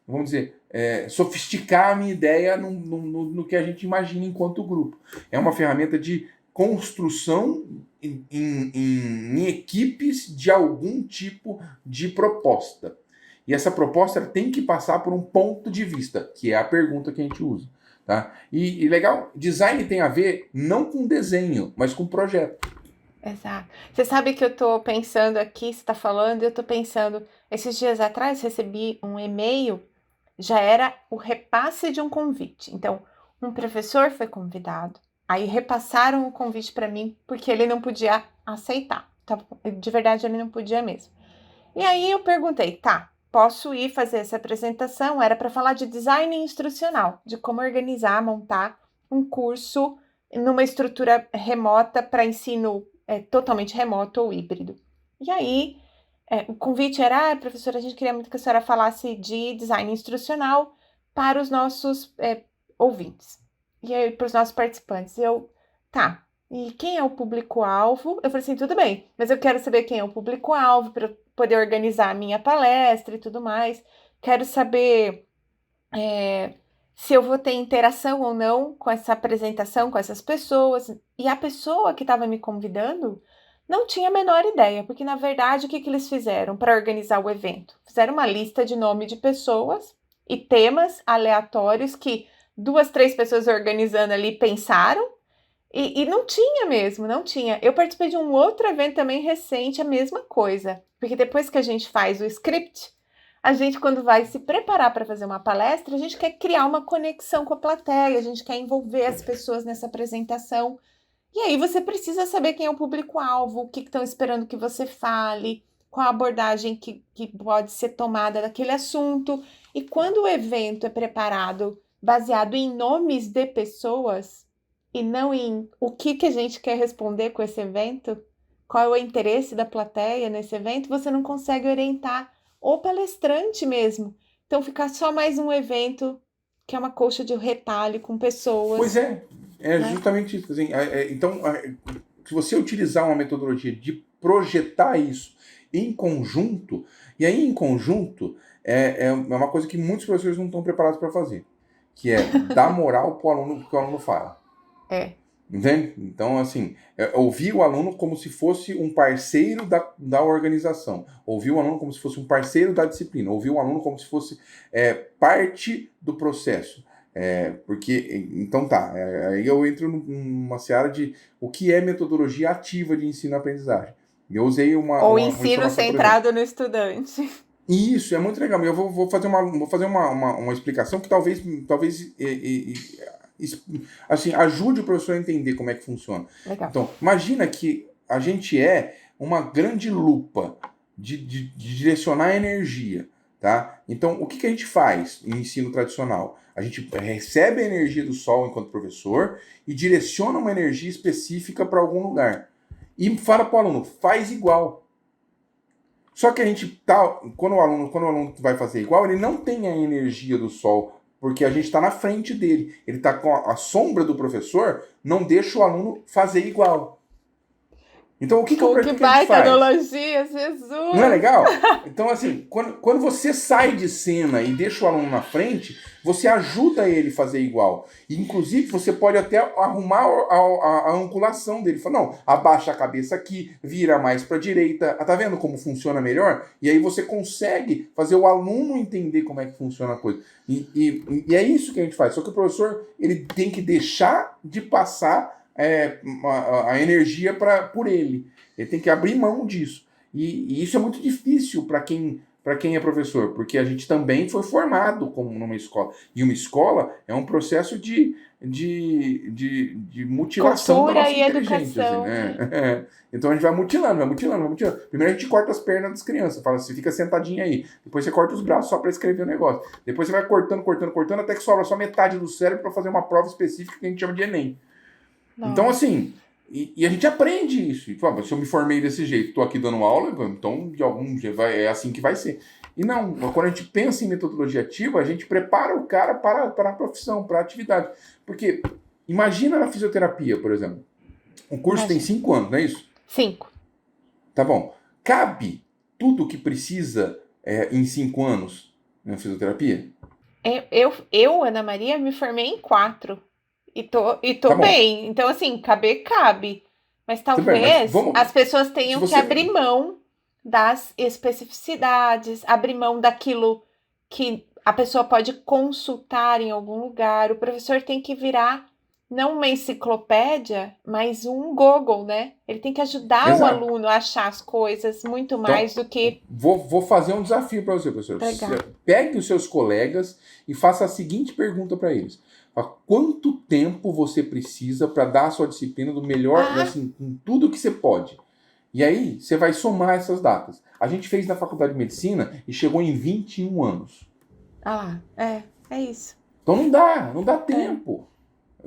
vamos dizer, sofisticar a minha ideia no que a gente imagina enquanto grupo. É uma ferramenta de construção em equipes de algum tipo de proposta. E essa proposta tem que passar por um ponto de vista, que é a pergunta que a gente usa. Tá? E legal, design tem a ver não com desenho, mas com projeto. Exato. Você sabe que eu tô pensando aqui, você tá falando, eu tô pensando, esses dias atrás recebi um e-mail, já era o repasse de um convite. Então, um professor foi convidado, aí repassaram o convite para mim, porque ele não podia aceitar. De verdade, ele não podia mesmo. E aí eu perguntei, tá, posso ir fazer essa apresentação? Era para falar de design instrucional, de como organizar, montar um curso numa estrutura remota para ensino totalmente remoto ou híbrido. E aí, o convite era, professora, a gente queria muito que a senhora falasse de design instrucional para os nossos ouvintes. E aí, para os nossos participantes. Tá, e quem é o público-alvo? Eu falei assim, tudo bem, mas eu quero saber quem é o público-alvo para poder organizar a minha palestra e tudo mais. Quero saber se eu vou ter interação ou não com essa apresentação, com essas pessoas. E a pessoa que estava me convidando não tinha a menor ideia, porque na verdade o que eles fizeram para organizar o evento? Fizeram uma lista de nome de pessoas e temas aleatórios que 2, 3 pessoas organizando ali pensaram e não tinha mesmo, não tinha. Eu participei de um outro evento também recente, a mesma coisa, porque depois que a gente faz o script, a gente, quando vai se preparar para fazer uma palestra, a gente quer criar uma conexão com a plateia, a gente quer envolver as pessoas nessa apresentação. E aí você precisa saber quem é o público-alvo, o que estão esperando que você fale, qual a abordagem que pode ser tomada daquele assunto. E quando o evento é preparado baseado em nomes de pessoas e não em o que a gente quer responder com esse evento, qual é o interesse da plateia nesse evento, você não consegue orientar o palestrante mesmo. Então fica só mais um evento que é uma colcha de retalho com pessoas. Pois é justamente isso. Assim, então, se você utilizar uma metodologia de projetar isso em conjunto, e aí em conjunto é uma coisa que muitos professores não estão preparados para fazer, que é dar moral para o aluno que o aluno fala. Entende? Então, assim, ouvir o aluno como se fosse um parceiro da organização, ouvir o aluno como se fosse um parceiro da disciplina, ouvir o aluno como se fosse parte do processo. Porque, então tá, aí eu entro numa seara de o que é metodologia ativa de ensino-aprendizagem. Eu usei Ou uma ensino informação, por exemplo. centrado no estudante. Isso, é muito legal. Eu vou fazer uma explicação que talvez assim, ajude o professor a entender como é que funciona. Legal. Então, imagina que a gente é uma grande lupa de direcionar energia, tá? Então, o que a gente faz em ensino tradicional? A gente recebe a energia do sol enquanto professor e direciona uma energia específica para algum lugar. E fala para o aluno, faz igual. Só que a gente tá. Quando o aluno vai fazer igual, ele não tem a energia do sol, porque a gente está na frente dele. Ele está com a sombra do professor, não deixa o aluno fazer igual. Então, o que a gente baita faz? analogia, Jesus! Não é legal? Então, assim, quando você sai de cena e deixa o aluno na frente, você ajuda ele a fazer igual. E, inclusive, você pode até arrumar a angulação dele. Fala, não, abaixa a cabeça aqui, vira mais para a direita. Tá vendo como funciona melhor? E aí você consegue fazer o aluno entender como é que funciona a coisa. E é isso que a gente faz. Só que o professor ele tem que deixar de passar a energia por ele. Ele tem que abrir mão disso. E isso é muito difícil para quem é professor, porque a gente também foi formado como numa escola. E uma escola é um processo de mutilação Cultura da nossa e inteligência. educação. Assim, né? Então a gente vai mutilando. Primeiro a gente corta as pernas das crianças, fala assim, fica sentadinha aí. Depois você corta os braços só para escrever o negócio. Depois você vai cortando, até que sobra só metade do cérebro para fazer uma prova específica que a gente chama de Enem. Nossa. Então, assim, e a gente aprende isso. E, se eu me formei desse jeito, estou aqui dando aula, então de algum jeito é assim que vai ser. E não, quando a gente pensa em metodologia ativa, a gente prepara o cara para a profissão, para a atividade. Porque imagina na fisioterapia, por exemplo. O curso tem 5 anos, não é isso? 5. Tá bom. Cabe tudo o que precisa em 5 anos na fisioterapia? Eu, Ana Maria, me formei em 4. E tô Tá bom. bem. Então, assim, cabe. Mas talvez as pessoas tenham que abrir mão das especificidades, abrir mão daquilo que a pessoa pode consultar em algum lugar. O professor tem que virar não uma enciclopédia, mas um Google, né? Ele tem que ajudar o aluno a achar as coisas muito mais do que... Vou fazer um desafio para você, professor. Pegue os seus colegas e faça a seguinte pergunta para eles. Há quanto tempo você precisa para dar a sua disciplina do melhor, assim, com tudo que você pode? E aí, você vai somar essas datas. A gente fez na faculdade de medicina e chegou em 21 anos. É isso. Então não dá tempo.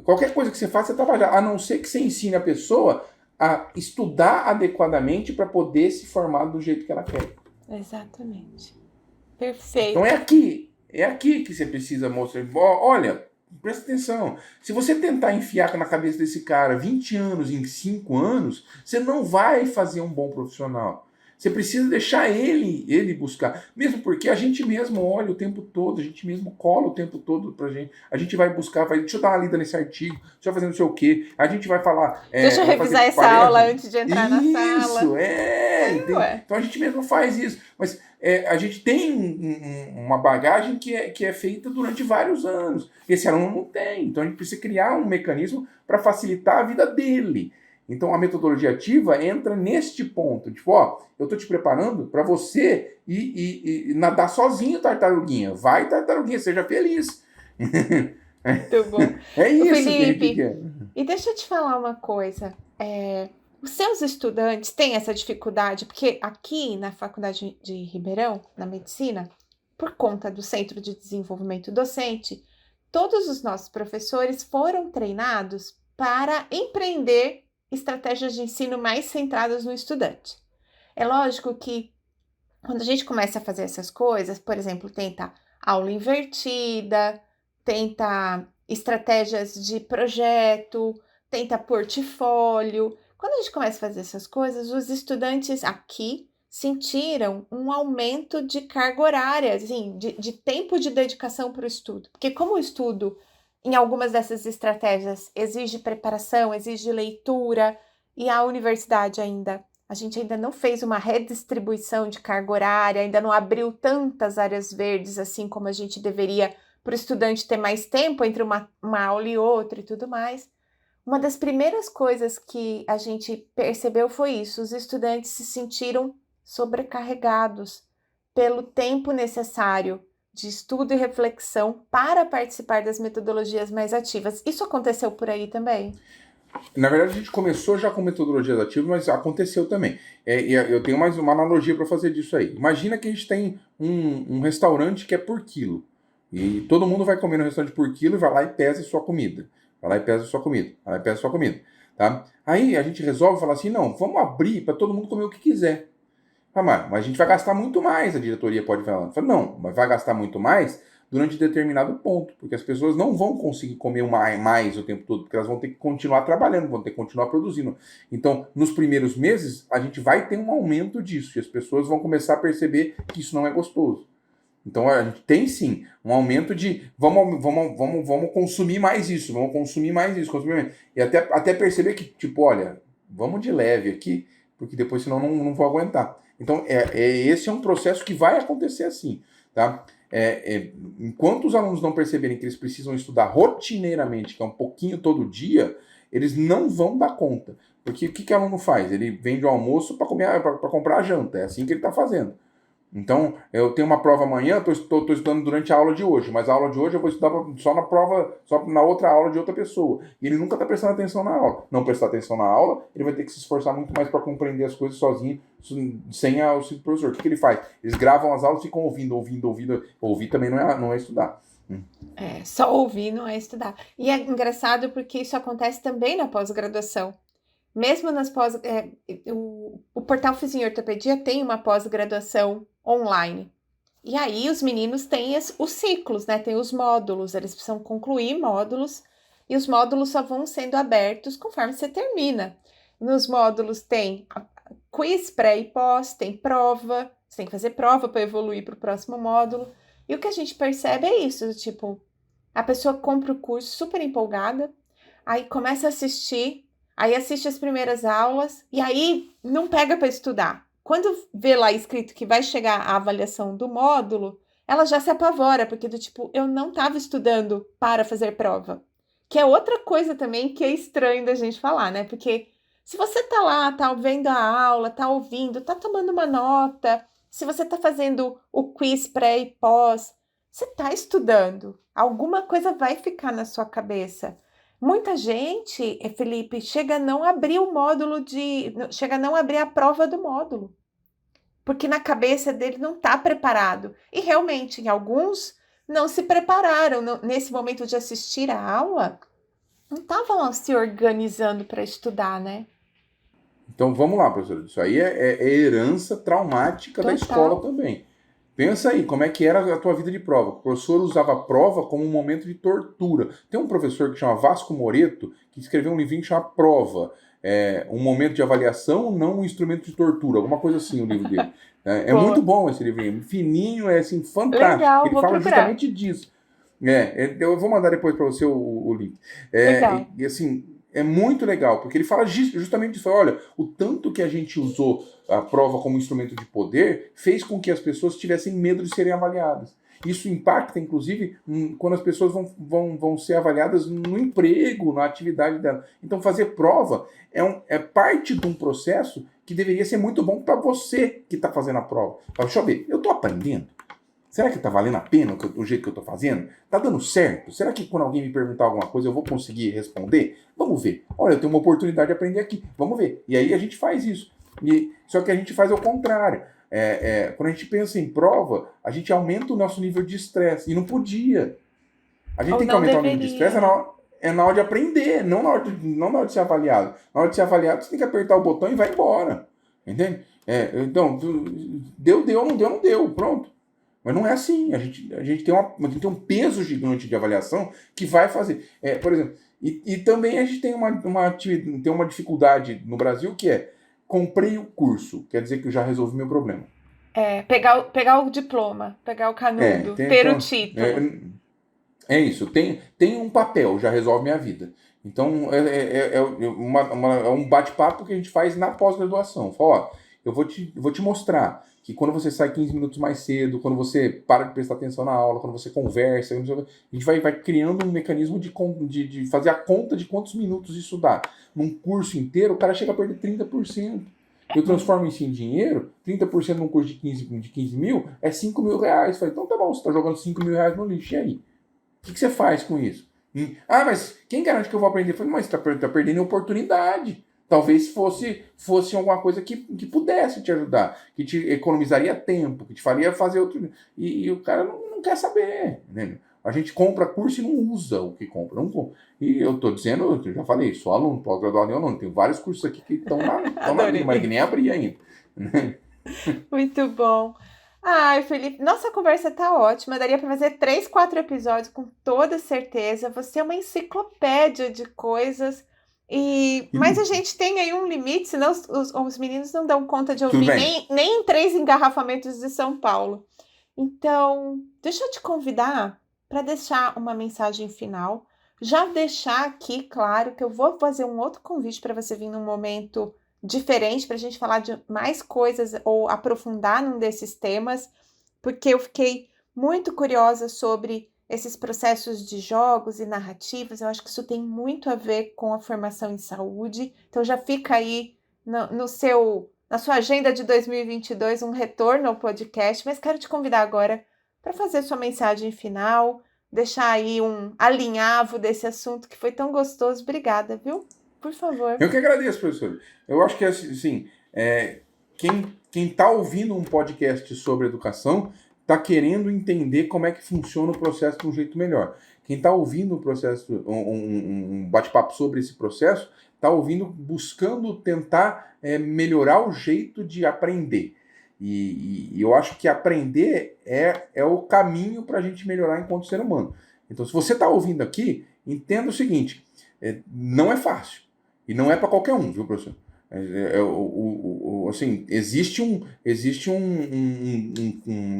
Qualquer coisa que você faça, você trabalha. A não ser que você ensine a pessoa a estudar adequadamente para poder se formar do jeito que ela quer. Exatamente. Perfeito. Então é aqui que você precisa mostrar. Olha, presta atenção. Se você tentar enfiar na cabeça desse cara 20 anos em 5 anos, você não vai fazer um bom profissional. Você precisa deixar ele buscar. Mesmo porque a gente mesmo olha o tempo todo, a gente mesmo cola o tempo todo pra gente. A gente vai buscar, deixa eu dar uma lida nesse artigo, deixa eu fazer não sei o quê. A gente vai falar... deixa eu revisar essa aula antes de entrar na sala. Isso, então a gente mesmo faz isso. Mas a gente tem uma bagagem que é feita durante vários anos. Esse aluno não tem. Então a gente precisa criar um mecanismo para facilitar a vida dele. Então a metodologia ativa entra neste ponto. Tipo, eu tô te preparando para você ir nadar sozinho, tartaruguinha. Vai, tartaruguinha, seja feliz. Muito bom. É isso, Felipe. E deixa eu te falar uma coisa. Os seus estudantes têm essa dificuldade, porque aqui na Faculdade de Ribeirão, na Medicina, por conta do Centro de Desenvolvimento Docente, todos os nossos professores foram treinados para empreender estratégias de ensino mais centradas no estudante. É lógico que quando a gente começa a fazer essas coisas, por exemplo, tenta aula invertida, tenta estratégias de projeto, tenta portfólio. Quando a gente começa a fazer essas coisas, os estudantes aqui sentiram um aumento de carga horária, assim, de tempo de dedicação para o estudo. Porque como o estudo em algumas dessas estratégias exige preparação, exige leitura, e a universidade ainda. A gente ainda não fez uma redistribuição de carga horária, ainda não abriu tantas áreas verdes assim como a gente deveria para o estudante ter mais tempo entre uma aula e outra e tudo mais. Uma das primeiras coisas que a gente percebeu foi isso: os estudantes se sentiram sobrecarregados pelo tempo necessário de estudo e reflexão para participar das metodologias mais ativas. Isso aconteceu por aí também? Na verdade, a gente começou já com metodologias ativas, mas aconteceu também. E eu tenho mais uma analogia para fazer disso aí. Imagina que a gente tem um restaurante que é por quilo. E todo mundo vai comer no restaurante por quilo e vai lá e pesa sua comida. Vai lá e pesa sua comida. Vai lá e pesa sua comida. Tá? Aí a gente resolve falar assim, não, vamos abrir para todo mundo comer o que quiser. Ah, mas a gente vai gastar muito mais, a diretoria pode falar. Fala, não, mas vai gastar muito mais durante determinado ponto, porque as pessoas não vão conseguir comer mais o tempo todo, porque elas vão ter que continuar trabalhando, vão ter que continuar produzindo. Então, nos primeiros meses, a gente vai ter um aumento disso, e as pessoas vão começar a perceber que isso não é gostoso. Então, a gente tem sim um aumento de vamos consumir mais isso, vamos consumir mais isso, consumir mais. E até perceber que, tipo, olha, vamos de leve aqui, porque depois senão não vou aguentar. Então, esse é um processo que vai acontecer assim, tá? Enquanto os alunos não perceberem que eles precisam estudar rotineiramente, que é um pouquinho todo dia, eles não vão dar conta. Porque o que o aluno faz? Ele vende o almoço para comprar a janta. É assim que ele está fazendo. Então, eu tenho uma prova amanhã, estou estudando durante a aula de hoje, mas a aula de hoje eu vou estudar só na prova, só na outra aula de outra pessoa. E ele nunca está prestando atenção na aula. Não prestar atenção na aula, ele vai ter que se esforçar muito mais para compreender as coisas sozinho, sem auxílio do professor. O que ele faz? Eles gravam as aulas e ficam ouvindo. Ouvir também não é estudar. Só ouvir não é estudar. E é engraçado porque isso acontece também na pós-graduação. Mesmo nas o Portal Fiz em Ortopedia tem uma pós-graduação online. E aí os meninos têm os ciclos, né? Tem os módulos, eles precisam concluir módulos e os módulos só vão sendo abertos conforme você termina. Nos módulos tem quiz pré e pós, tem prova, você tem que fazer prova para evoluir para o próximo módulo. E o que a gente percebe é isso, tipo, a pessoa compra o curso super empolgada, aí começa a assistir, aí assiste as primeiras aulas e aí não pega para estudar. Quando vê lá escrito que vai chegar a avaliação do módulo, ela já se apavora, porque do tipo, eu não estava estudando para fazer prova. Que é outra coisa também que é estranho da gente falar, né? Porque se você tá lá, tá vendo a aula, tá ouvindo, tá tomando uma nota, se você tá fazendo o quiz pré e pós, você tá estudando. Alguma coisa vai ficar na sua cabeça. Muita gente, Felipe, chega a não abrir chega a não abrir a prova do módulo, porque na cabeça dele não está preparado. E realmente, em alguns não se prepararam nesse momento de assistir a aula, não estavam se organizando para estudar, né? Então vamos lá, professor. Isso aí é herança traumática da escola também. Pensa aí, como é que era a tua vida de prova. O professor usava a prova como um momento de tortura. Tem um professor que chama Vasco Moreto, que escreveu um livrinho que chama Prova. Um momento de avaliação, não um instrumento de tortura. Alguma coisa assim, o livro dele. É muito bom esse livrinho. Fininho, é assim, fantástico. Legal, ele vou fala procurar. justamente disso. Eu vou mandar depois para você o link. Legal. E assim, é muito legal, porque ele fala justamente disso. Olha, o tanto que a gente usou a prova como instrumento de poder fez com que as pessoas tivessem medo de serem avaliadas. Isso impacta, inclusive, quando as pessoas vão ser avaliadas no emprego, na atividade dela. Então, fazer prova é parte de um processo que deveria ser muito bom para você que está fazendo a prova. Fala, deixa eu ver, eu estou aprendendo? Será que está valendo a pena o jeito que eu estou fazendo? Está dando certo? Será que quando alguém me perguntar alguma coisa eu vou conseguir responder? Vamos ver. Olha, eu tenho uma oportunidade de aprender aqui. Vamos ver. E aí a gente faz isso. Só que a gente faz ao contrário. Quando a gente pensa em prova, a gente aumenta o nosso nível de estresse. E não podia. A gente tem que aumentar o nível de estresse na hora de aprender, não na hora de ser avaliado. Na hora de ser avaliado, você tem que apertar o botão e vai embora. Entende? Então, deu, não deu. Pronto. Mas não é assim. A gente tem um peso gigante de avaliação que vai fazer. Por exemplo, e também a gente tem uma dificuldade no Brasil que é: comprei o curso, quer dizer que eu já resolvi meu problema. Pegar o diploma, pegar o canudo, ter o título. É isso, tem um papel, já resolve minha vida. Então, é um bate-papo que a gente faz na pós-graduação. Fala, ó, eu vou te mostrar que quando você sai 15 minutos mais cedo, quando você para de prestar atenção na aula, quando você conversa, a gente vai criando um mecanismo de fazer a conta de quantos minutos isso dá. Num curso inteiro, o cara chega a perder 30%. Eu transformo isso em dinheiro, 30% num curso de 15 mil é 5 mil reais. Falei, então tá bom, você está jogando 5 mil reais no lixo, e aí? O que você faz com isso? Ah, mas quem garante que eu vou aprender? Eu falei, mas você tá perdendo oportunidade. Talvez fosse alguma coisa que pudesse te ajudar, que te economizaria tempo, que te faria fazer outro. E o cara não quer saber. Né? A gente compra curso e não usa o que compra. Não. E eu tô dizendo, eu já falei, sou aluno, pós-graduado em aluno. Tem vários cursos aqui que estão na vida, mas que nem abri ainda. Muito bom. Ai, Felipe, nossa conversa tá ótima. Daria para fazer 3, 4 episódios com toda certeza. Você é uma enciclopédia de coisas. Mas a gente tem aí um limite, senão os meninos não dão conta de ouvir nem em 3 engarrafamentos de São Paulo. Então, deixa eu te convidar para deixar uma mensagem final. Já deixar aqui, claro, que eu vou fazer um outro convite para você vir num momento diferente para a gente falar de mais coisas ou aprofundar num desses temas, porque eu fiquei muito curiosa sobre esses processos de jogos e narrativas. Eu acho que isso tem muito a ver com a formação em saúde. Então já fica aí na sua agenda de 2022 um retorno ao podcast, mas quero te convidar agora para fazer sua mensagem final, deixar aí um alinhavo desse assunto que foi tão gostoso. Obrigada, viu? Por favor. Eu que agradeço, professor. Eu acho que, assim, quem está ouvindo um podcast sobre educação está querendo entender como é que funciona o processo de um jeito melhor. Quem está ouvindo um bate-papo sobre esse processo, está ouvindo, buscando tentar melhorar o jeito de aprender. E eu acho que aprender é o caminho para a gente melhorar enquanto ser humano. Então, se você está ouvindo aqui, entenda o seguinte, não é fácil. E não é para qualquer um, viu, professor? Assim, existe um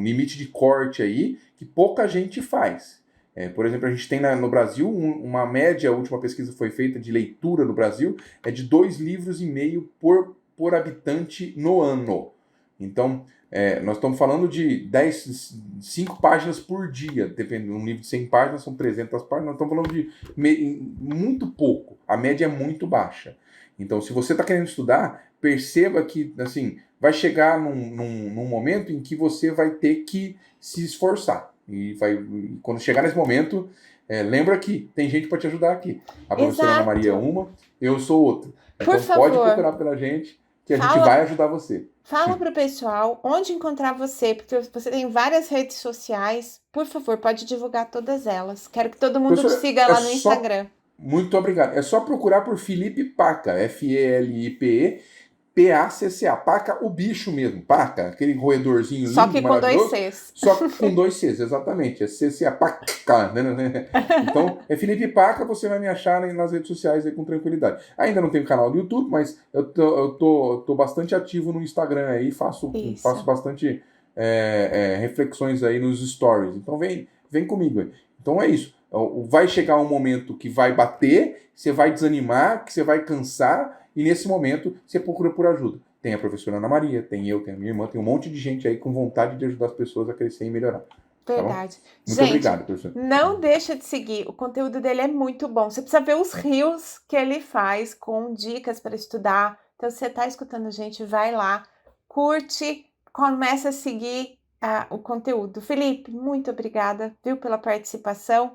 limite de corte aí que pouca gente faz. Por exemplo, a gente tem no Brasil uma média, a última pesquisa foi feita de leitura no Brasil, é de 2,5 livros por habitante no ano. Então, nós estamos falando de 5 páginas por dia, dependendo, um livro de 100 páginas são 300 páginas, nós estamos falando de muito pouco, a média é muito baixa. Então, se você está querendo estudar, perceba que, assim, vai chegar num momento em que você vai ter que se esforçar. E quando chegar nesse momento, lembra que tem gente para te ajudar aqui. A professora Ana Maria é uma, eu sou outra. Então, pode procurar pela gente, que a gente vai ajudar você. Fala para o pessoal onde encontrar você, porque você tem várias redes sociais. Por favor, pode divulgar todas elas. Quero que todo mundo te siga lá no Instagram. Muito obrigado. É só procurar por Felipe Pacca, F-E-L-I-P-E-P-A-C-C-A. Pacca, o bicho mesmo. Pacca, aquele roedorzinho lindo, só que com 2 Cs. Só que com 2 Cs, exatamente. É C-C-A, Pacca. Né? Então, é Felipe Pacca, você vai me achar nas redes sociais aí com tranquilidade. Ainda não tenho canal no YouTube, mas eu tô bastante ativo no Instagram aí, faço bastante reflexões aí nos stories. Então, vem comigo. Então, é isso. Vai chegar um momento que vai bater, você vai desanimar, que você vai cansar, e nesse momento você procura por ajuda. Tem a professora Ana Maria, tem eu, tem a minha irmã, tem um monte de gente aí com vontade de ajudar as pessoas a crescer e melhorar. Verdade. Tá, muito obrigado, professor. Não deixa de seguir, o conteúdo dele é muito bom. Você precisa ver os reels que ele faz com dicas para estudar. Então, se você está escutando a gente, vai lá, curte, começa a seguir o conteúdo. Felipe, muito obrigada, viu, pela participação.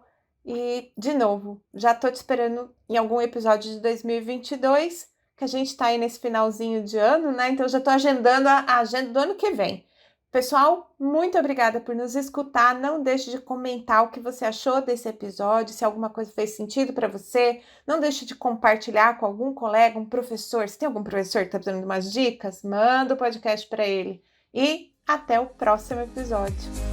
E, de novo, já estou te esperando em algum episódio de 2022, que a gente está aí nesse finalzinho de ano, né? Então, já estou agendando a agenda do ano que vem. Pessoal, muito obrigada por nos escutar. Não deixe de comentar o que você achou desse episódio, se alguma coisa fez sentido para você. Não deixe de compartilhar com algum colega, um professor. Se tem algum professor que está precisando de umas dicas, manda o podcast para ele. E até o próximo episódio.